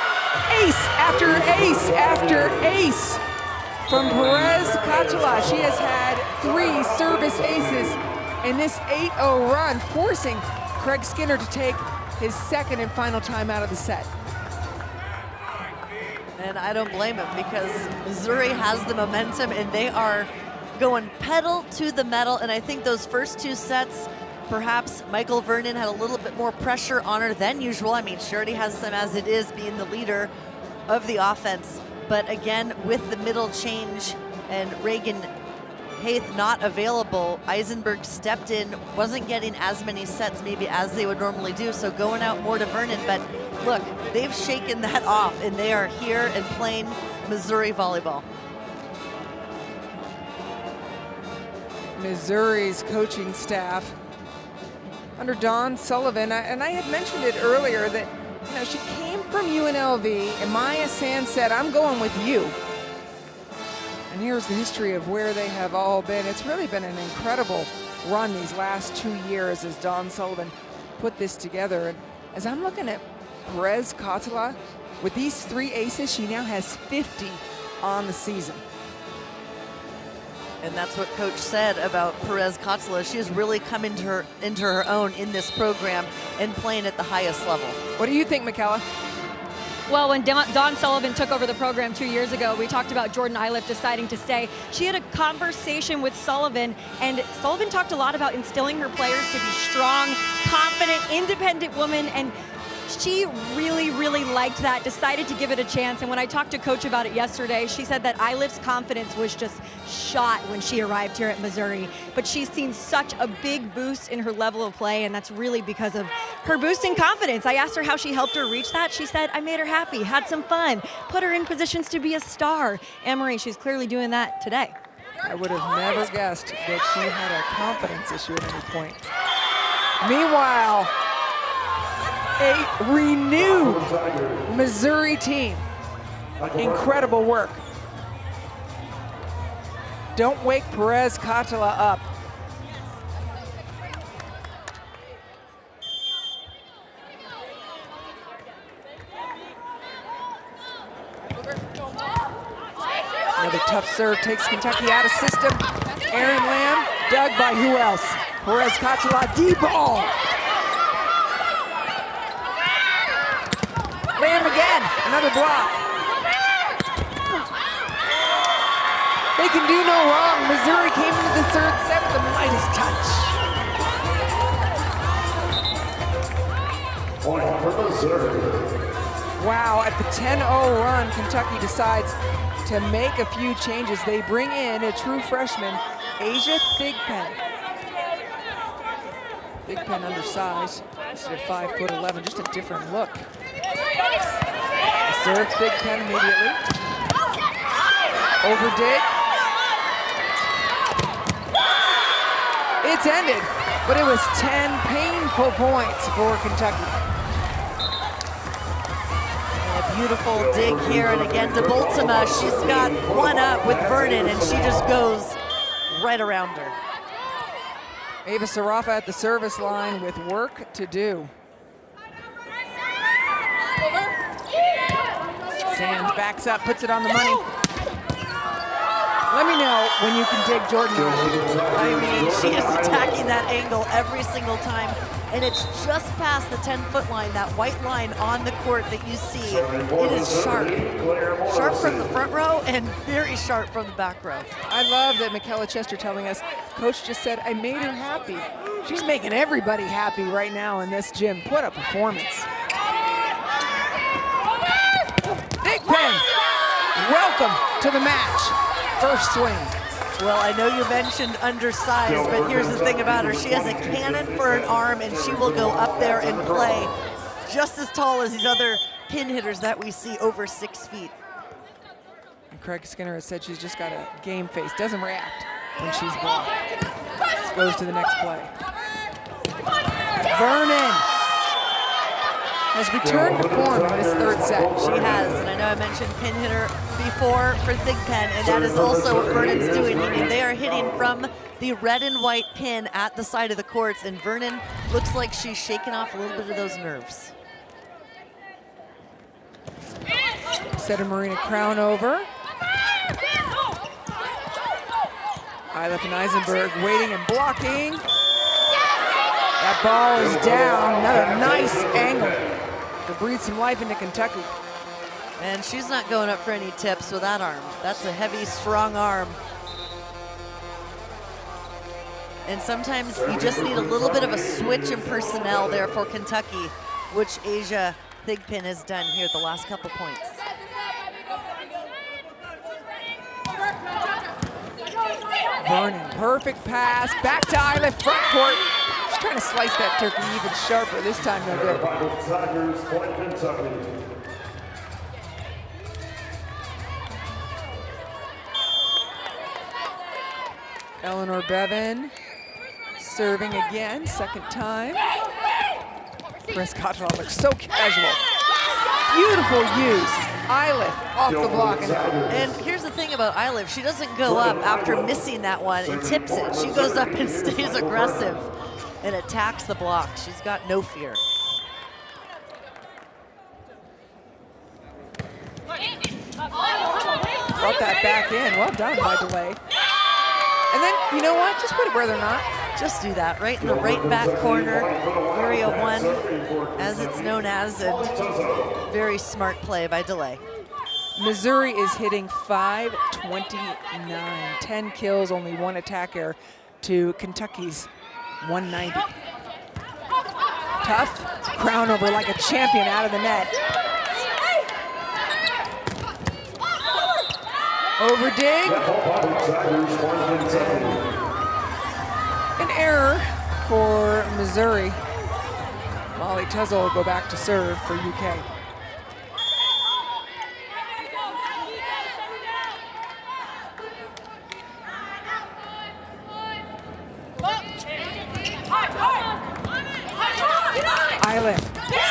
ace after ace after ace from Perez Cotula. She has had 3 service aces in this 8-0 run, forcing Craig Skinner to take his second and final time out of the set. And I don't blame him, because Missouri has the momentum and they are going pedal to the metal. And I think those first 2 sets, perhaps Michael Vernon had a little bit more pressure on her than usual. I mean, she already has some as it is, being the leader of the offense. But again, with the middle change and Reagan Haith not available, Eisenberg stepped in, wasn't getting as many sets maybe as they would normally do, so going out more to Vernon. But look, they've shaken that off, and they are here and playing Missouri volleyball. Missouri's coaching staff under Dawn Sullivan, and I had mentioned it earlier that, you know, she came from UNLV, and Maya Sands said, "I'm going with you." And here's the history of where they have all been. It's really been an incredible run these last 2 years as Dawn Sullivan put this together. And as I'm looking at Perez Cotula, with these 3 aces, she now has 50 on the season. And that's what Coach said about Perez Cotula. She has really come into her own in this program and playing at the highest level. What do you think, Michaela? Well, when Dawn Sullivan took over the program 2 years ago, we talked about Jordan Iliff deciding to stay. She had a conversation with Sullivan, and Sullivan talked a lot about instilling her players to be strong, confident, independent women, and she really, really liked that, decided to give it a chance. And when I talked to Coach about it yesterday, she said that Iliff's confidence was just shot when she arrived here at Missouri. But she's seen such a big boost in her level of play, and that's really because of her boost in confidence. I asked her how she helped her reach that. She said, "I made her happy, had some fun, put her in positions to be a star." Anne-Marie, she's clearly doing that today. I would have never guessed that she had a confidence issue at any point. Meanwhile, a renewed Missouri team. Incredible work. Don't wake Perez Cotula up. Another tough serve takes Kentucky out of system. Aaron Lamb, dug by who else? Perez Cotula, D-ball. Lamb again, another block. They can do no wrong. Missouri came into the third set with the Midas touch. Point for Missouri. Wow, at the 10-0 run, Kentucky decides to make a few changes. They bring in a true freshman, Asia Thigpen. Thigpen undersized, listed at 5'11", just a different look. Serve Thigpen immediately. Over dig. It's ended, but it was 10 painful points for Kentucky. A beautiful dig here, and again, DeBoltima, she's got one up with Vernon, and she just goes right around her. Ava Sarafa at the service line with work to do. Sands backs up, puts it on the money. Let me know when you can dig Jordan. I mean, she is attacking that angle every single time, and it's just past the 10-foot line, that white line on the court that you see. It is sharp. Sharp from the front row and very sharp from the back row. I love that Michaela Chester telling us, Coach just said, I made her happy. She's making everybody happy right now in this gym. What a performance. Thigpen, welcome to the match. First swing. Well, I know you mentioned undersized, but here's the thing about her. She has a cannon for an arm, and she will go up there and play just as tall as these other pin hitters that we see, over 6 feet. And Craig Skinner has said she's just got a game face, doesn't react when she's blocked. Goes to the next play. Vernon has returned to form in this third set. She has, and I know I mentioned pin hitter before for Thigpen, and that is also what Vernon's doing. Meaning they are hitting from the red and white pin at the side of the courts, and Vernon looks like she's shaking off a little bit of those nerves. Setter Marina Crown over. Eilif and Eisenberg waiting and blocking. That ball is down. Another nice angle to breathe some life into Kentucky. And she's not going up for any tips with that arm. That's a heavy, strong arm. And sometimes you just need a little bit of a switch in personnel there for Kentucky, which Asia Thigpen has done here the last couple points. Vernon, perfect pass. Back to Eilif, front court. She's trying to slice that turkey even sharper. This time, no good. Tigers, point Kentucky. Eleanor Bevan serving again, second time. Prescott looks so casual. Beautiful use. Eilif off the block. And here's the thing about Eilif, she doesn't go up after missing that one and tips it. She goes up and stays aggressive and attacks the block. She's got no fear. Brought that back in. Well done, by the way. And then, you know what? Just put it where they're not. Just do that, right in the right back corner, area 1, as it's known as, and very smart play by DeLay. Missouri is hitting .529, 10 kills, only 1 attack error to Kentucky's 190. Tough, crown over like a champion out of the net. Over dig. An error for Missouri. Molly Tuzzle will go back to serve for UK. Eilif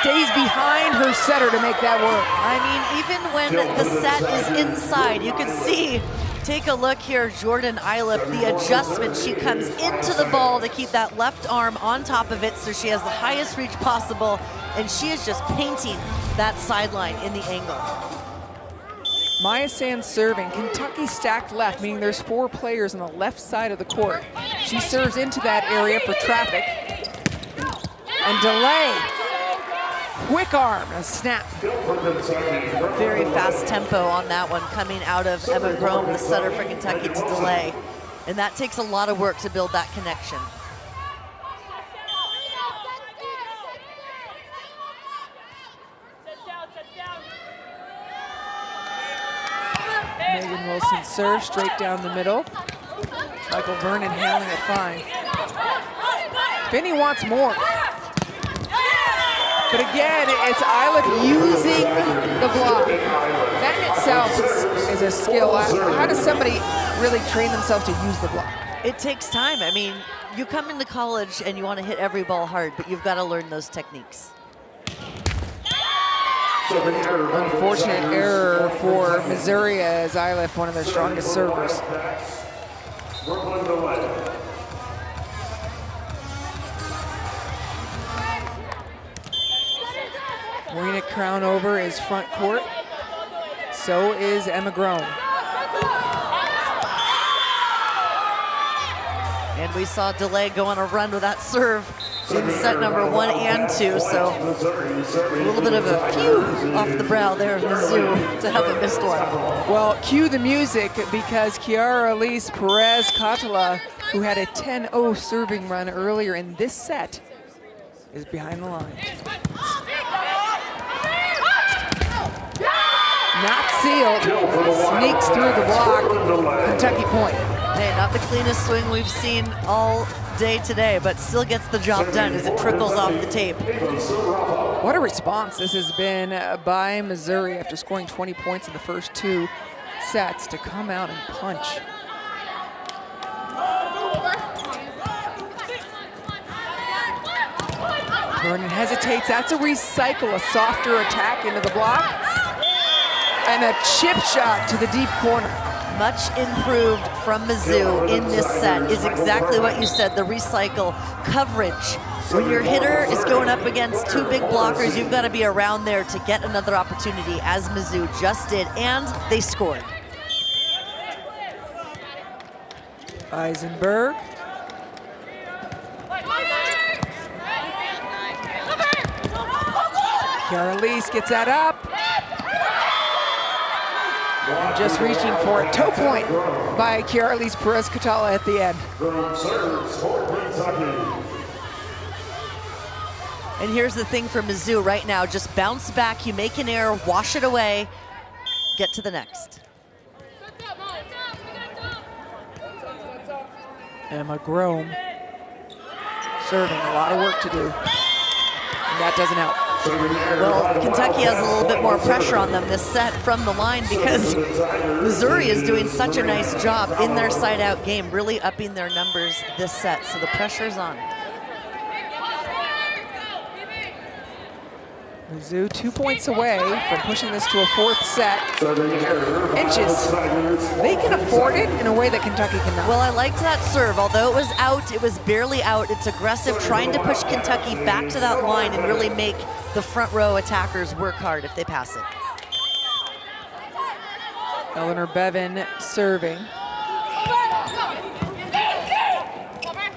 stays behind her setter to make that work. I mean, even when the set is inside, you can see, take a look here, Jordan Eilif, the adjustment. She comes into the ball to keep that left arm on top of it so she has the highest reach possible, and she is just painting that sideline in the angle. Maya Sands serving. Kentucky stacked left, meaning there's 4 players on the left side of the court. She serves into that area for traffic. And DeLay. Quick arm, a snap. Very fast tempo on that one coming out of Emma Grome, the setter for Kentucky, to DeLay. And that takes a lot of work to build that connection. Megan Wilson serves straight down the middle. Michael Vernon handling it fine. Finney wants more. But again, it's Eilif using the block. That in itself is a skill. How does somebody really train themselves to use the block? It takes time. I mean, you come into college and you want to hit every ball hard, but you've got to learn those techniques. Unfortunate error for Missouri as Eilif, one of their strongest servers. Marina Crown over is front court. So is Emma Grome. And we saw DeLay go on a run with that serve in set number 1 and 2, so a little bit of a phew off the brow there of Mizzou to have a missed one. Well, cue the music because Kiara Elise Perez Catala, who had a 10-0 serving run earlier in this set, is behind the line. Not sealed, sneaks through the block, Kentucky point. Hey, not the cleanest swing we've seen all day today, but still gets the job done as it trickles off the tape. What a response this has been by Missouri after scoring 20 points in the first 2 sets to come out and punch. Vernon hesitates. That's a recycle, a softer attack into the block. And a chip shot to the deep corner. Much improved from Mizzou in this set is exactly what you said, the recycle coverage. When your hitter is going up against two big blockers, you've got to be around there to get another opportunity, as Mizzou just did, and they scored. Eisenberg. Kiara Lees gets that up. And just reaching for a toe point by Kiara Lees Perez-Catala at the end. And here's the thing for Mizzou right now, just bounce back, you make an error, wash it away, get to the next. Emma Grome serving, a lot of work to do. And that doesn't help. Well, Kentucky has a little bit more pressure on them this set from the line because Missouri is doing such a nice job in their side-out game, really upping their numbers this set, so the pressure's on. Mizzou 2 points away from pushing this to a fourth set. Inches. They can afford it in a way that Kentucky cannot. Well, I liked that serve. Although it was out, it was barely out. It's aggressive, trying to push Kentucky back to that line and really make the front row attackers work hard if they pass it. Eleanor Bevan serving.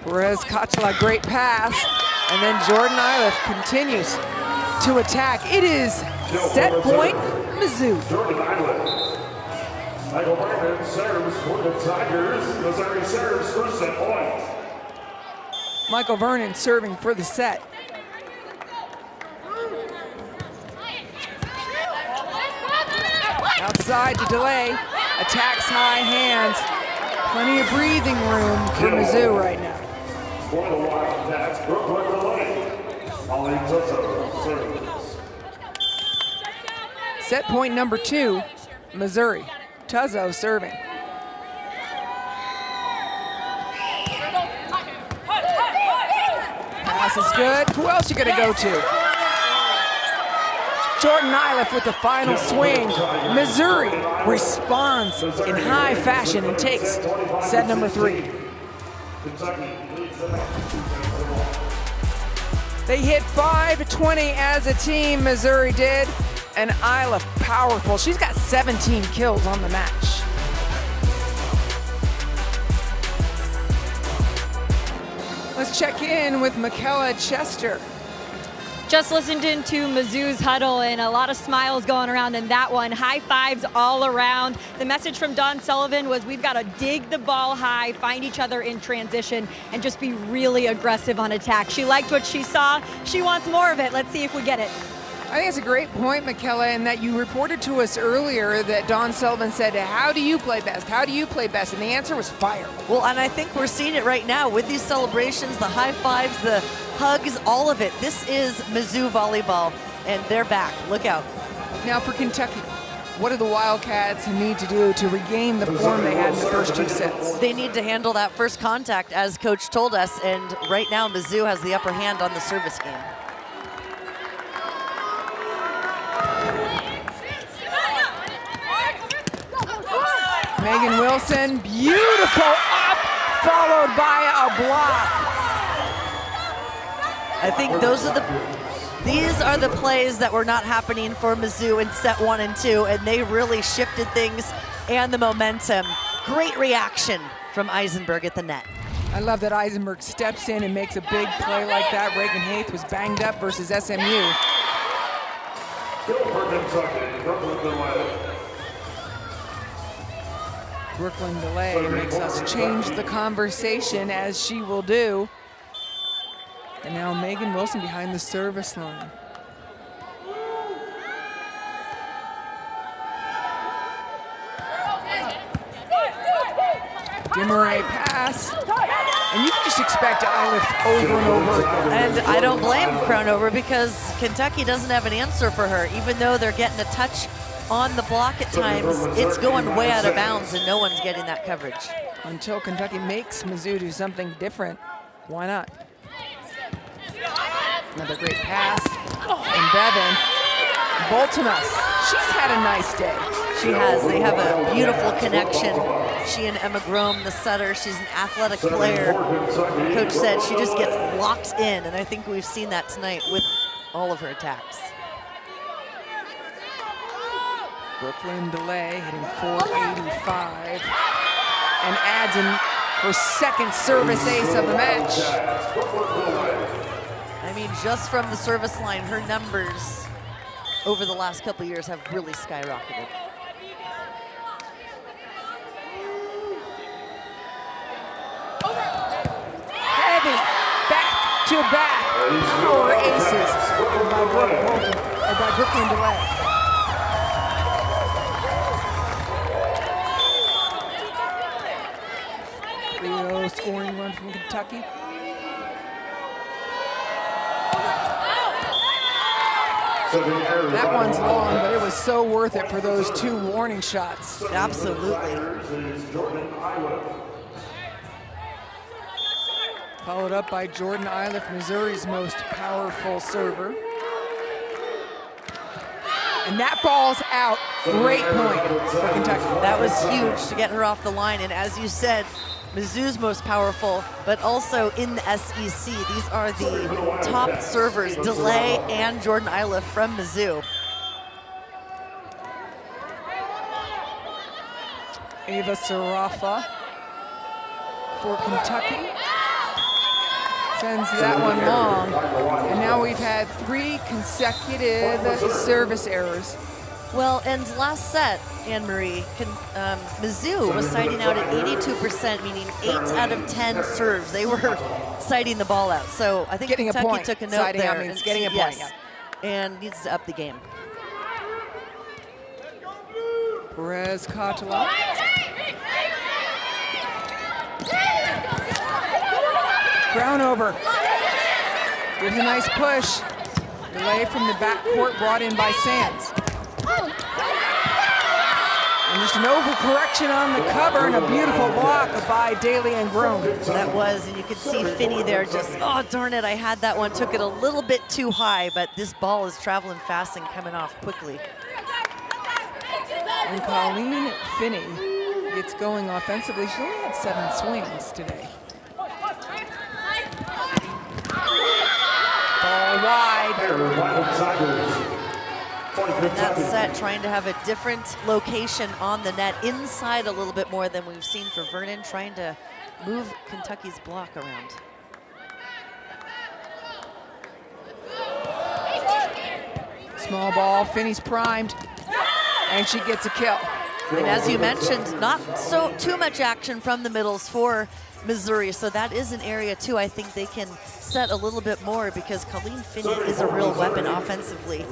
Perez-Catala, great pass. And then Jordan Iliff continues to attack. It is set point, Mizzou. Jordan Iliff. Michael Vernon serves for the Tigers. Missouri serves for set point. Michael Vernon serving for the set. Outside to delay, attacks high hands. Plenty of breathing room for Mizzou right now. For the Wildcats, Brooklyn delay. Molly Tuzzo serves. Set point number 2, Missouri. Tuzzo serving. Pass is good. Who else you gonna go to? Jordan Iliff with the final swing. Missouri responds in high fashion and takes set number 3. They hit 520 as a team, Missouri did. And Iliff powerful. She's got 17 kills on the match. Let's check in with Michaela Chester. Just listened into Mizzou's huddle and a lot of smiles going around in that one. High fives all around. The message from Dawn Sullivan was we've got to dig the ball high, find each other in transition, and just be really aggressive on attack. She liked what she saw. She wants more of it. Let's see if we get it. I think it's a great point, Michaela, in that you reported to us earlier that Dawn Sullivan said, how do you play best? How do you play best? And the answer was fire. Well, and I think we're seeing it right now with these celebrations, the high fives, the hugs, all of it. This is Mizzou volleyball, and they're back. Look out. Now for Kentucky, what do the Wildcats need to do to regain the form they had in the first 2 sets? They need to handle that first contact, as Coach told us, and right now Mizzou has the upper hand on the service game. Megan Wilson, beautiful up, followed by a block. I think these are the plays that were not happening for Mizzou in set 1 and 2, and they really shifted things and the momentum. Great reaction from Eisenberg at the net. I love that Eisenberg steps in and makes a big play like that. Reagan Haith was banged up versus SMU. Go for Kentucky, Brooklyn delay. Brooklyn delay makes us change the conversation, as she will do. And now Megan Wilson behind the service line. Dimmeray pass. And you can just expect Iliff over and over again. And I don't blame Cronover because Kentucky doesn't have an answer for her. Even though they're getting a touch on the block at times, it's going way out of bounds and no one's getting that coverage. Until Kentucky makes Mizzou do something different, why not? Another great pass. And Bevan bolting us. She's had a nice day. She has. They have a beautiful connection. She and Emma Grome, the setter, she's an athletic player. Coach said she just gets locked in, and I think we've seen that tonight with all of her attacks. Brooklyn DeLay hitting 485 and adds in her second service ace of the match. I mean, just from the service line, her numbers over the last couple of years have really skyrocketed. Heavy, back to back, power aces by Brooklyn DeLay. Scoring run from Kentucky. That one's long, but it was so worth it for those 2 warning shots. Absolutely. Followed up by Jordan Iliff, Missouri's most powerful server. And that ball's out. Great point for Kentucky. That was huge to get her off the line, and as you said, Mizzou's most powerful, but also in the SEC. These are the top servers, DeLay and Jordan Iliff from Mizzou. Ava Sarafa for Kentucky. Sends that one long. And now we've had 3 consecutive service errors. Well, and last set, Anne-Marie, Mizzou was siding out at 82%, meaning 8 out of 10 serves. They were siding the ball out. So I think Getting Kentucky a point. took a note Siding there. out means getting a point, yes, and needs to up the game. Perez Katala. Brown over. Gives a nice push. Delay from the backcourt brought in by Sands. And just an overcorrection on the cover and a beautiful block by Daly and Grome. That was, and you could see Finney there just, oh, darn it, I had that one. Took it a little bit too high, but this ball is traveling fast and coming off quickly. And Colleen Finney gets going offensively. She only had 7 swings today. Ball wide. In that set, trying to have a different location on the net, inside a little bit more than we've seen for Vernon, trying to move Kentucky's block around. Small ball, Finney's primed, and she gets a kill. And as you mentioned, not so too much action from the middles for Missouri, so that is an area too I think they can set a little bit more, because Colleen Finney is a real weapon offensively.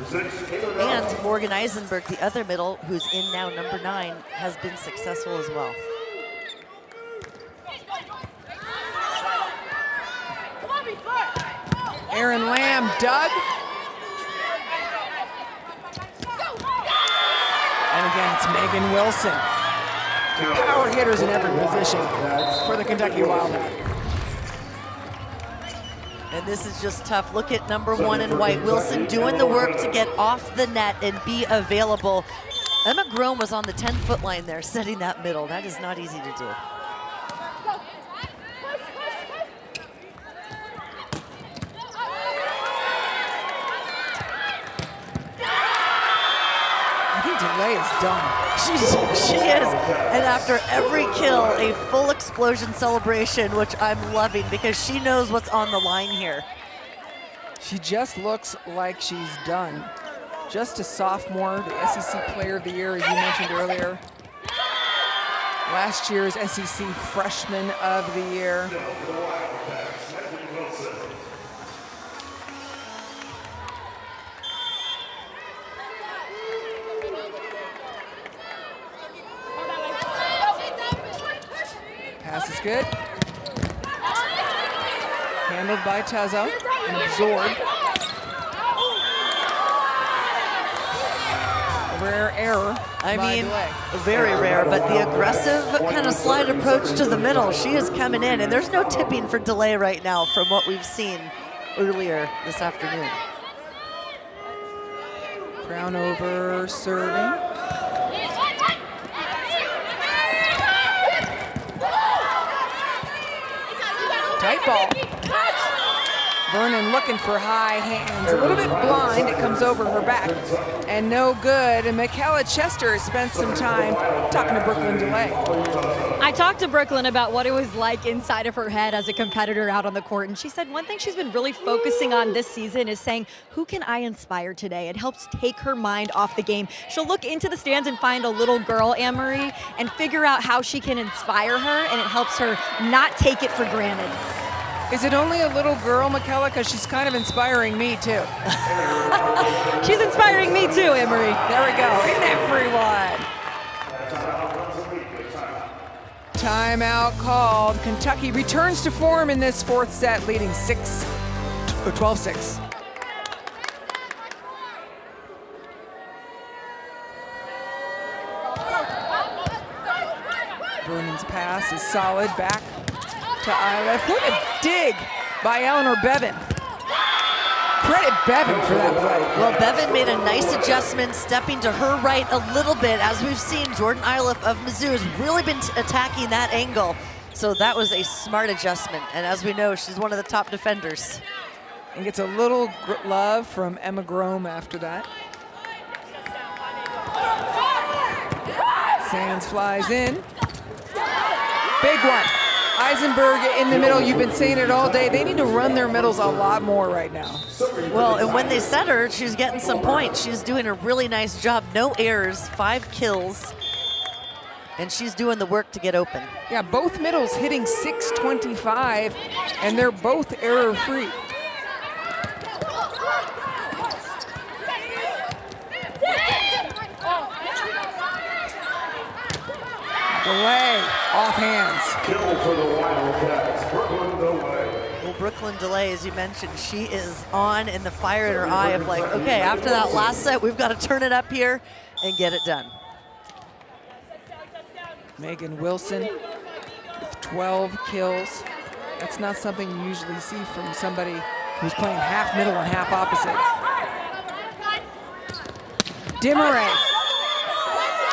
And Morgan Eisenberg, the other middle, who's in now number 9, has been successful as well. Aaron Lamb dug. And again, it's Megan Wilson. Power hitters in every position for the Kentucky Wildcats. And this is just tough. Look at number 1 in white, Wilson, doing the work to get off the net and be available. Emma Grome was on the 10-foot line there, setting that middle. That is not easy to do. Delay is done. She is. And after every kill, a full explosion celebration, which I'm loving, because she knows what's on the line here. She just looks like she's done. Just a sophomore, the SEC Player of the Year, as you mentioned earlier. Last year's SEC Freshman of the Year. Pass is good. Handled by Tezzo and absorbed. A rare error. I mean, Delay. very rare, but the aggressive kind of slide approach to the middle, she is coming in, and there's no tipping for Delay right now from what we've seen. earlier this afternoon. Crownover serving. Tight ball. Vernon looking for high hands. A little bit blind, it comes over her back. And no good. And Michaela Chester has spent some time talking to Brooklyn DeLay. I talked to Brooklyn about what it was like inside of her head as a competitor out on the court, and she said one thing she's been really focusing on this season is saying, who can I inspire today? It helps take her mind off the game. She'll look into the stands and find a little girl, Anne-Marie, and figure out how she can inspire her, and it helps her not take it for granted. Is it only a little girl, Michaela? Because she's kind of inspiring me, too. She's inspiring me, too, Anne-Marie. There we go. And everyone. Timeout called. Kentucky returns to form in this fourth set, leading 12-6. Vernon's pass is solid. Back to Ila. What a dig by Eleanor Bevan. Credit Bevan for that play. Well, Bevan made a nice adjustment, stepping to her right a little bit. As we've seen, Jordan Iliff of Mizzou has really been attacking that angle. So that was a smart adjustment. And as we know, she's one of the top defenders. And gets a little love from Emma Grome after that. Sands flies in. Big one. Eisenberg in the middle. You've been saying it all day. They need to run their middles a lot more right now. Well, and when they set her, she's getting some points. She's doing a really nice job. No errors, 5 kills. And she's doing the work to get open. Yeah, both middles hitting 625, and they're both error-free. DeLay, off hands. Kill for the Wildcats, Brooklyn DeLay. Well, Brooklyn DeLay, as you mentioned, she is on in the fire in her eye of like, okay, after that last set, we've got to turn it up here and get it done. Megan Wilson with 12 kills. That's not something you usually see from somebody who's playing half middle and half opposite. Dimmeray.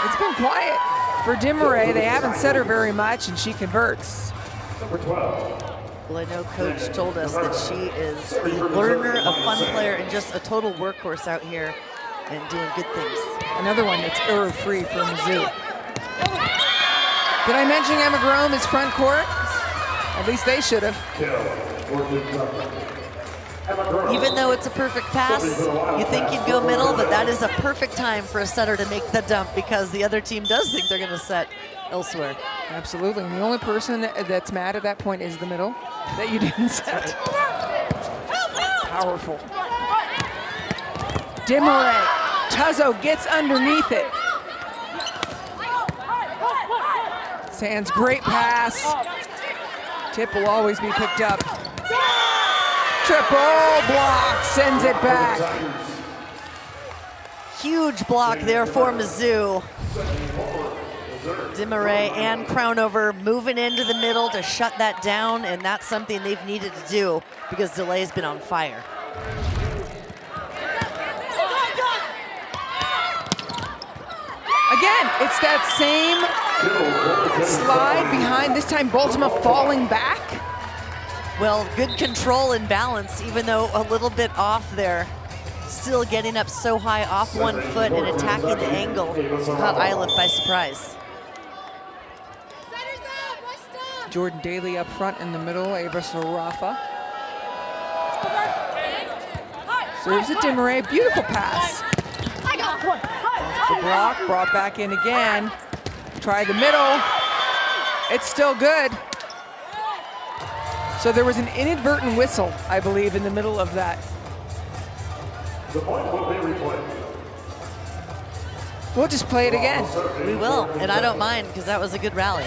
It's been quiet for Dimmeray. They haven't set her very much, and she converts. Number 12. Well, I know Coach told us that she is a learner, a fun player, and just a total workhorse out here and doing good things. Another one that's error-free for Mizzou. Did I mention Emma Grome is front court? At least they should have. Even though it's a perfect pass, you think you'd go middle, but that is a perfect time for a setter to make the dump because the other team does think they're going to set elsewhere. Absolutely, and the only person that's mad at that point is the middle that you didn't set. Powerful. Dimmeray. Tuzzo gets underneath it. Sands, great pass. Tip will always be picked up. Triple block, sends it back. Huge block there for Mizzou. Dimmeray and Crownover moving into the middle to shut that down, and that's something they've needed to do because DeLay's been on fire. Again, it's that same slide behind, this time Baltimore falling back. Well, good control and balance, even though a little bit off there. Still getting up so high off one foot and attacking the angle. Caught Iliff by surprise. Jordan Daly up front in the middle, Ava Sarafa. Serves it Dimmeray, beautiful pass. Off the block, brought back in again. Try the middle, it's still good. So there was an inadvertent whistle, I believe, in the middle of that. The point will be replayed. We'll just play it again. We will, and I don't mind because that was a good rally.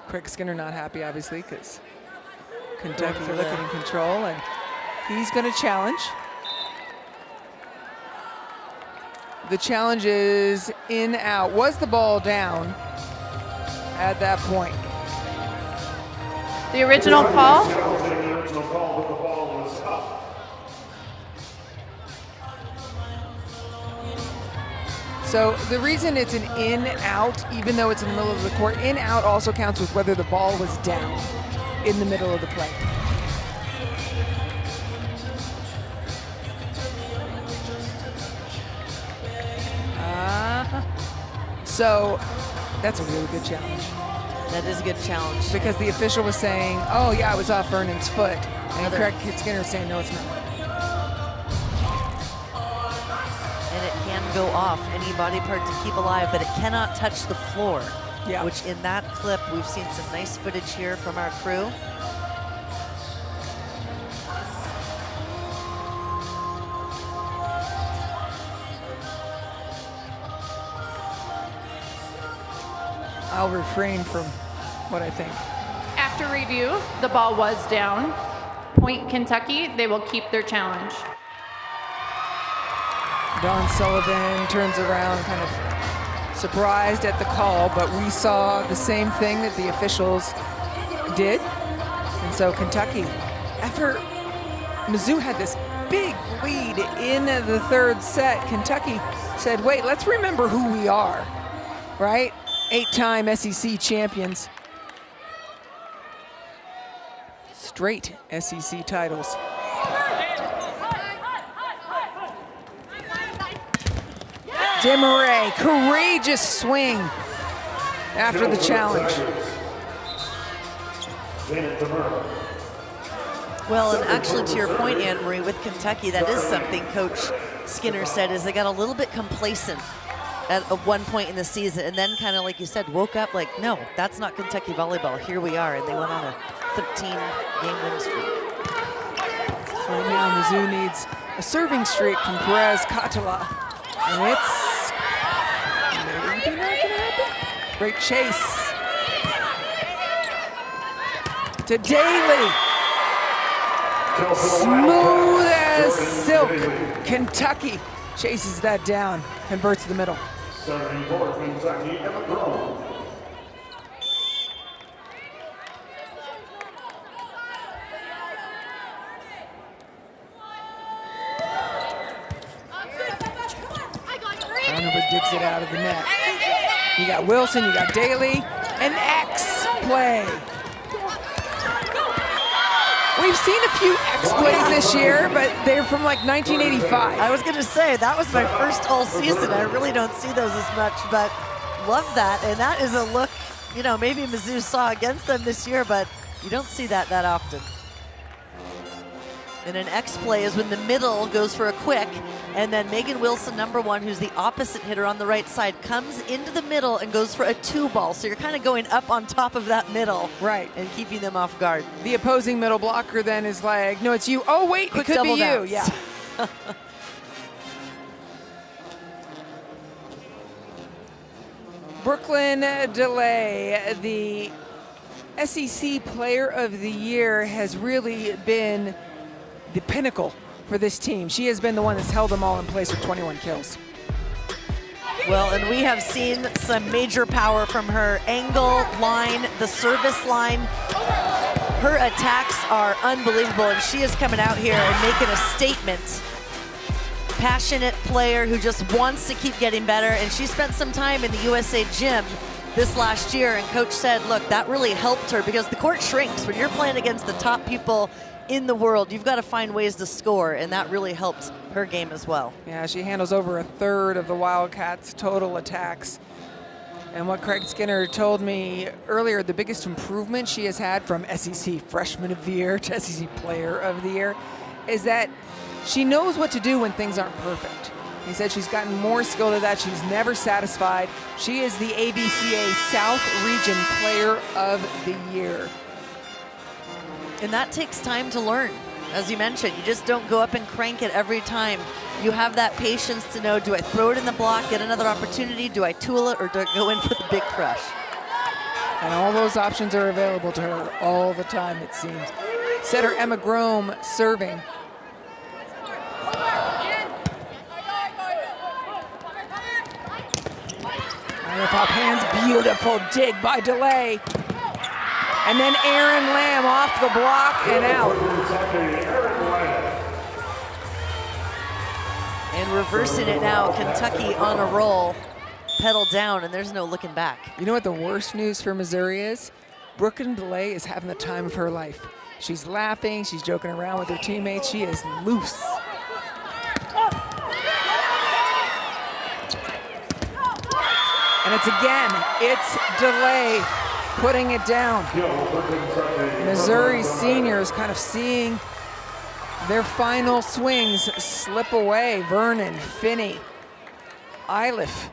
Craig Skinner not happy, obviously, because Kentucky looking in control, and he's going to challenge. The challenge is in, out. Was the ball down at that point. The original call. Challenging the original call, but the ball was up. So the reason it's an in-out, even though it's in the middle of the court, in-out also counts with whether the ball was down in the middle of the play. So that's a really good challenge. That is a good challenge. Because the official was saying, oh yeah, it was off Vernon's foot. And Craig Skinner was saying, no, it's not. And it can go off any body part to keep alive, but it cannot touch the floor. Yeah. Which in that clip, we've seen some nice footage here from our crew. I'll refrain from what I think. After review, the ball was down. Point Kentucky, they will keep their challenge. Don Sullivan turns around kind of surprised at the call, but we saw the same thing that the officials did. And so Kentucky, after Mizzou had this big lead in the third set, Kentucky said, wait, let's remember who we are, right? 8-time SEC champions. Straight SEC titles. Demarais, courageous swing after the challenge. Well, and actually to your point, Anne-Marie, with Kentucky, that is something Coach Skinner said, is they got a little bit complacent at one point in the season, and then kind of like you said, woke up like, no, that's not Kentucky volleyball. Here we are, and they went on a 13-game win streak. Right now, Mizzou needs a serving streak from Perez Catala, and it's maybe not gonna happen. Great chase to Daly. Smooth as silk. Kentucky chases that down, converts to the middle. Serving for Kentucky, Emma Grove. Hanover digs it out of the net. You got Wilson, you got Daly, an X play. We've seen a few X plays this year, but they're from like 1985. I was going to say, that was my first all season. I really don't see those as much, but love that. And that is a look, you know, maybe Mizzou saw against them this year, but you don't see that often. And an X play is when the middle goes for a quick, and then Megan Wilson, number one, who's the opposite hitter on the right side, comes into the middle and goes for a 2-ball. So you're kind of going up on top of that middle. Right. And keeping them off guard. The opposing middle blocker then is like, no, it's you. Oh, wait, Quick it could be double you. bounce. Yeah. Brooklyn DeLay, the SEC Player of the Year, has really been the pinnacle for this team. She has been the one that's held them all in place with 21 kills. Well, and we have seen some major power from her angle, line, the service line. Her attacks are unbelievable, and she is coming out here and making a statement. Passionate player who just wants to keep getting better, and she spent some time in the USA gym this last year, and coach said, look, that really helped her because the court shrinks. When you're playing against the top people in the world, you've got to find ways to score, and that really helped her game as well. Yeah, she handles over a third of the Wildcats' total attacks. And what Craig Skinner told me earlier, the biggest improvement she has had from SEC Freshman of the Year to SEC Player of the Year is that she knows what to do when things aren't perfect. He said she's gotten more skill to that. She's never satisfied. She is the ABCA South Region Player of the Year. And that takes time to learn. As you mentioned, you just don't go up and crank it every time. You have that patience to know, do I throw it in the block, get another opportunity? Do I tool it, or do I go in for the big crush? And all those options are available to her all the time, it seems. Setter Emma Grome serving. With up hands, beautiful dig by Delay. And then Aaron Lamb off the block and out. And reversing it now, Kentucky on a roll. Pedal down, and there's no looking back. You know what the worst news for Missouri is? Brooklyn Delay is having the time of her life. She's laughing, she's joking around with her teammates. She is loose. And it's Delay putting it down. Missouri seniors kind of seeing their final swings slip away. Vernon, Finney, Iliff,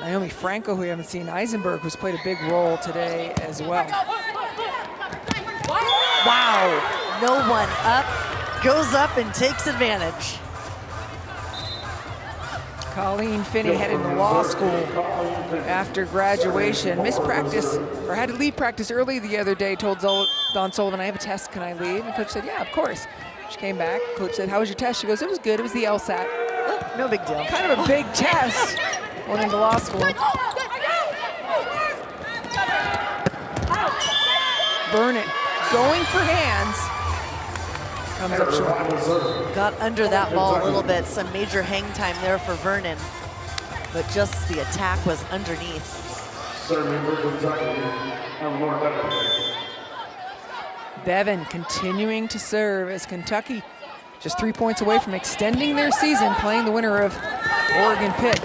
Naomi Franco, who we haven't seen, Eisenberg, who's played a big role today as well. Wow, no one up, goes up and takes advantage. Colleen Finney headed to law school after graduation. Missed practice, or had to leave practice early the other day, told Don Sullivan, I have a test, can I leave? And coach said, yeah, of course. She came back, coach said, how was your test? She goes, it was good, it was the LSAT. Oh, no big deal. Kind of a big test going into law school. Vernon going for hands. Comes up short. Got under that ball a little bit. Some major hang time there for Vernon. But just the attack was underneath. Bevan continuing to serve as Kentucky just 3 points away from extending their season, playing the winner of Oregon Pitt.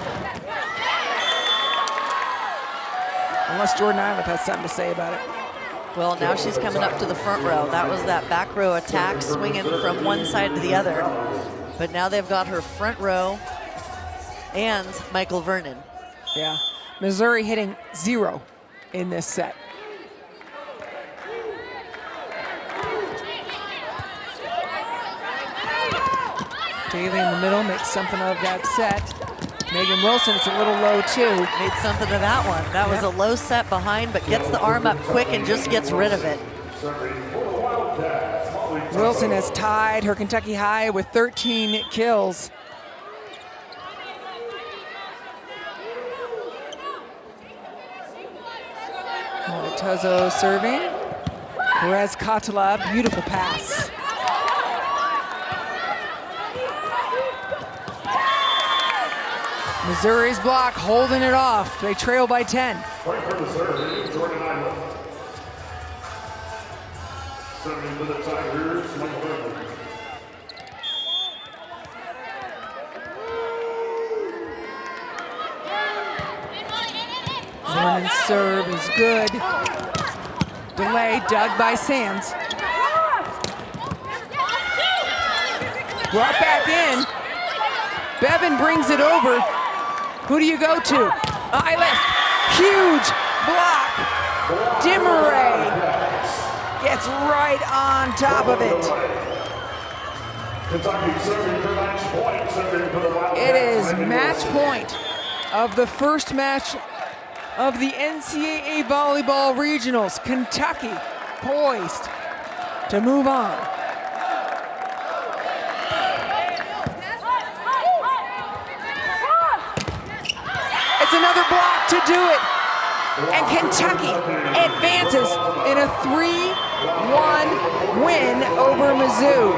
Unless Jordan Iliff has something to say about it. Well, now she's coming up to the front row. That was that back row attack, swinging from one side to the other. But now they've got her front row and Michael Vernon. Yeah, Missouri hitting 0 in this set. Daly in the middle makes something of that set. Megan Wilson, it's a little low too. Made something of that one. That was a low set behind, but gets the arm up quick and just gets rid of it. Wilson has tied her Kentucky high with 13 kills. Tuzzo serving. Perez Katala, beautiful pass. Missouri's block holding it off. They trail by 10. Point for Missouri, Jordan Iliff. Serving for the Tigers, Michael Vernon. Vernon's serve is good. Delay dug by Sands. Brought back in. Bevan brings it over. Who do you go to? Iliff, huge block. Dimmeray gets right on top of it. Kentucky serving for match point, serving for the Wildcats. It is match point of the first match of the NCAA volleyball regionals. Kentucky poised to move on. It's another block to do it. And Kentucky advances in a 3-1 win over Mizzou.